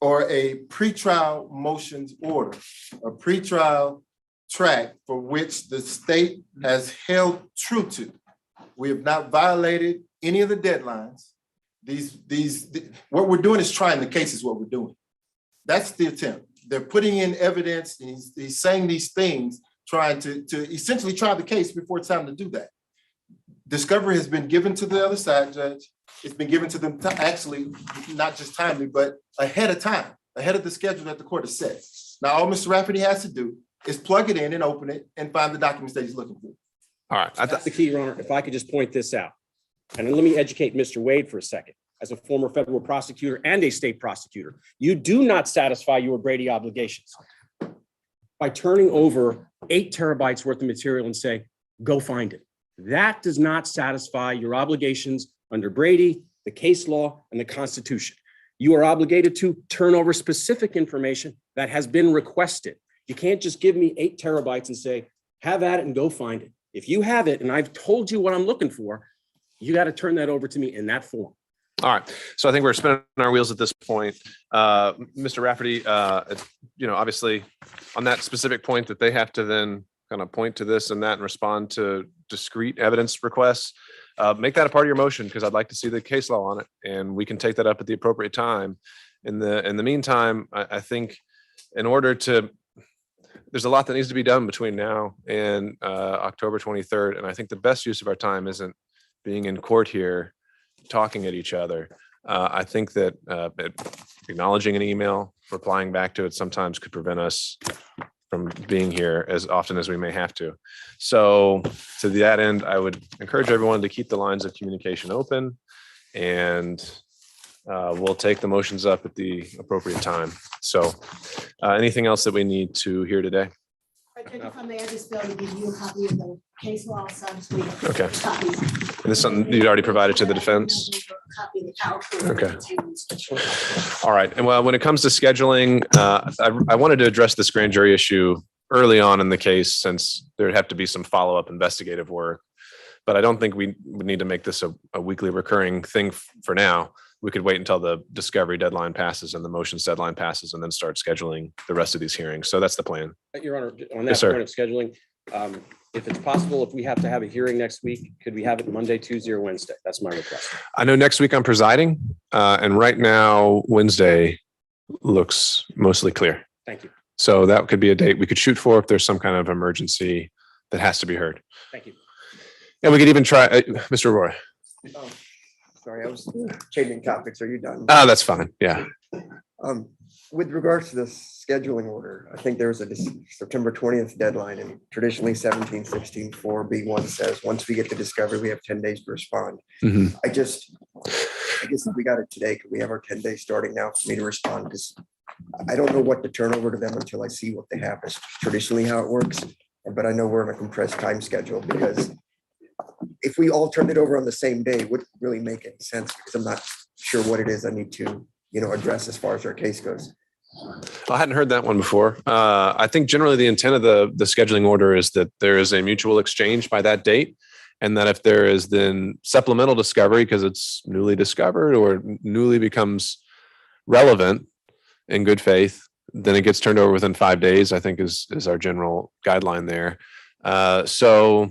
or a pretrial motions order, a pretrial track for which the state has held true to. We have not violated any of the deadlines. What we're doing is trying the case is what we're doing. That's the attempt. They're putting in evidence, and he's saying these things, trying to essentially try the case before it's time to do that. Discovery has been given to the other side, Judge. It's been given to them actually, not just timely, but ahead of time, ahead of the schedule that the court has set. Now, all Mr. Rafferty has to do is plug it in and open it and find the documents that he's looking for. All right. That's the key, Your Honor. If I could just point this out. And let me educate Mr. Wade for a second. As a former federal prosecutor and a state prosecutor, you do not satisfy your Brady obligations by turning over 8 terabytes worth of material and say, go find it. That does not satisfy your obligations under Brady, the case law, and the Constitution. You are obligated to turn over specific information that has been requested. You can't just give me 8 terabytes and say, have at it and go find it. If you have it and I've told you what I'm looking for, you got to turn that over to me in that form. All right. So I think we're spinning our wheels at this point. Mr. Rafferty, obviously on that specific point that they have to then kind of point to this and that and respond to discrete evidence requests, make that a part of your motion because I'd like to see the case law on it and we can take that up at the appropriate time. In the meantime, I think in order to, there's a lot that needs to be done between now and October 23rd. And I think the best use of our time isn't being in court here talking at each other. I think that acknowledging an email, replying back to it sometimes could prevent us from being here as often as we may have to. So to that end, I would encourage everyone to keep the lines of communication open and we'll take the motions up at the appropriate time. So anything else that we need to hear today? If I may, I just be able to give you a copy of the case law. Okay. And this is something you'd already provided to the defense? Okay. All right. And well, when it comes to scheduling, I wanted to address this grand jury issue early on in the case since there'd have to be some follow-up investigative work. But I don't think we would need to make this a weekly recurring thing for now. We could wait until the discovery deadline passes and the motions deadline passes and then start scheduling the rest of these hearings. So that's the plan. Your Honor, on that Yes, sir. point of scheduling, If it's possible, if we have to have a hearing next week, could we have it Monday, Tuesday, or Wednesday? That's my request. I know next week I'm presiding, and right now Wednesday looks mostly clear. Thank you. So that could be a date we could shoot for if there's some kind of emergency that has to be heard. Thank you. And we could even try, Mr. Roy. Oh, Sorry, I was changing topics. Are you done? That's fine. Yeah. With regards to the scheduling order, I think there was a September 20th deadline, and traditionally 1716-4B1 says, once we get the discovery, we have 10 days to respond. Mhm. I guess if we got it today, could we have our 10 days starting now for me to respond? Because I don't know what to turn over to them until I see what they have. It's traditionally how it works, but I know we're in a compressed time schedule, because if we all turned it over on the same day, it wouldn't really make any sense, because I'm not sure what it is I need to, address as far as our case goes. I hadn't heard that one before. I think generally the intent of the scheduling order is that there is a mutual exchange by that date. And that if there is then supplemental discovery, because it's newly discovered or newly becomes relevant in good faith, then it gets turned over within 5 days, I think is our general guideline there. So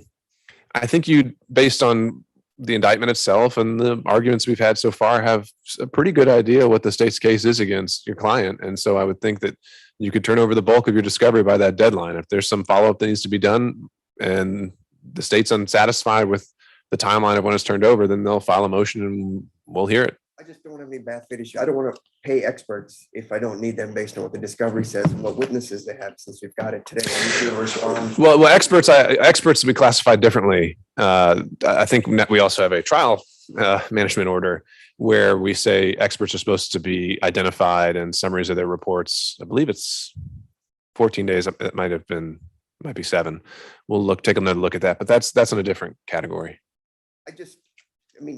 I think you, based on the indictment itself and the arguments we've had so far, have a pretty good idea what the state's case is against your client. And so I would think that you could turn over the bulk of your discovery by that deadline. If there's some follow-up that needs to be done and the state's unsatisfied with the timeline of when it's turned over, then they'll file a motion and we'll hear it. I just don't have any bad faith issue. I don't want to pay experts if I don't need them based on what the discovery says and what witnesses they have, since we've got it today. I need to respond. Well, experts will be classified differently. I think that we also have a trial management order where we say experts are supposed to be identified and summaries of their reports. I believe it's 14 days. It might be 7. We'll take another look at that, but that's in a different category.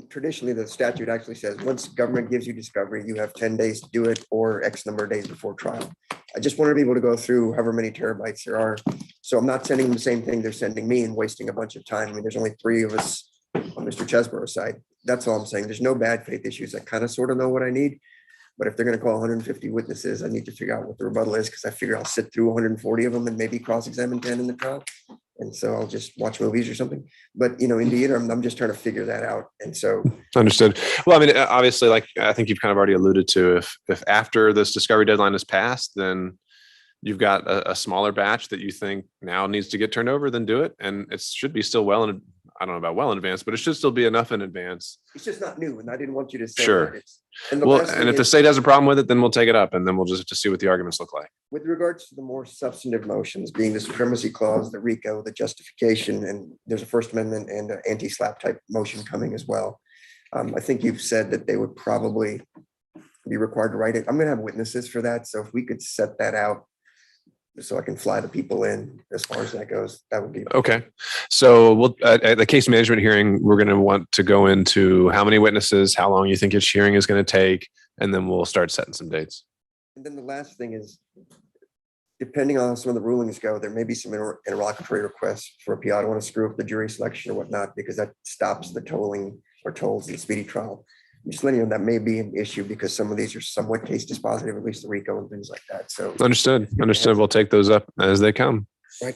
Traditionally, the statute actually says once government gives you discovery, you have 10 days to do it, or X number of days before trial. I just want to be able to go through however many terabytes there are. So I'm not sending them the same thing they're sending me and wasting a bunch of time. There's only 3 of us on Mr. Chesborough's side. That's all I'm saying. There's no bad faith issues. I kind of sort of know what I need. But if they're going to call 150 witnesses, I need to figure out what the rebuttal is, because I figure I'll sit through 140 of them and maybe cross-examine 10 in the trial. And so I'll just watch movies or something. But, in the interim, I'm just trying to figure that out. And so. Understood. Well, obviously, like I think you've kind of already alluded to, if after this discovery deadline is passed, then you've got a smaller batch that you think now needs to get turned over, then do it. And it should be still I don't know about well in advance, but it should still be enough in advance. It's just not new. And I didn't want you to say. Sure. And if the state has a problem with it, then we'll take it up and then we'll just have to see what the arguments look like. With regards to the more substantive motions, being the supremacy clause, the RICO, the justification, and there's a First Amendment and an anti-SLAPP type motion coming as well. I think you've said that they would probably be required to write it. I'm going to have witnesses for that. So if we could set that out so I can fly the people in as far as that goes, that would be. Okay. So we'll, at the case management hearing, we're going to want to go into how many witnesses, how long you think each hearing is going to take, and then we'll start setting some dates. And then the last thing is, depending on how some of the rulings go, there may be some interlocutory requests for appeal. I don't want to screw up the jury selection or whatnot, because that stops the tolling or tolls the speedy trial. I'm just letting you know that may be an issue, because some of these are somewhat case dispositive, at least the RICO and things like that. So Understood. We'll take those up as they come. Right.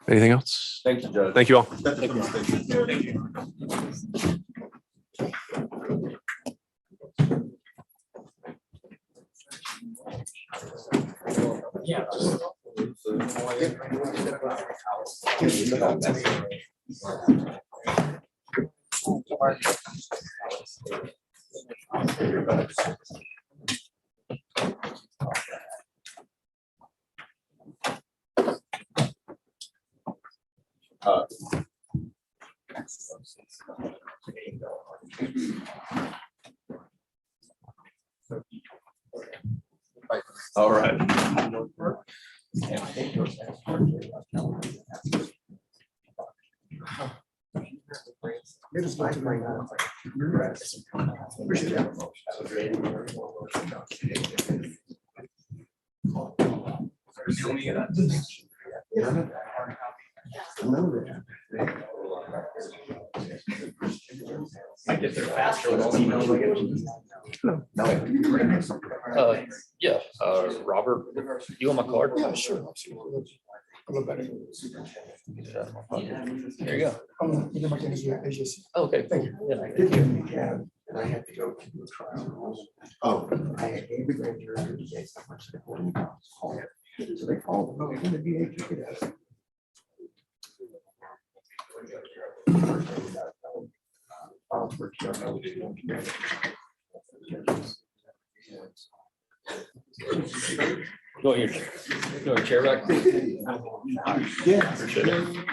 Anything else? Thank you, Judge. Thank you all. Thank you. All right. I get there faster with all the emails I get. Yeah, Robert, you want my card? Yeah, sure. There you go. Okay. Thank you. Yeah. And I had to go to a trial. Oh, I had gave the grand jury the case, how much they wanted to call it. So they called them, and the DA took it as. For TRO. Go your chair back. yeah. Appreciate it.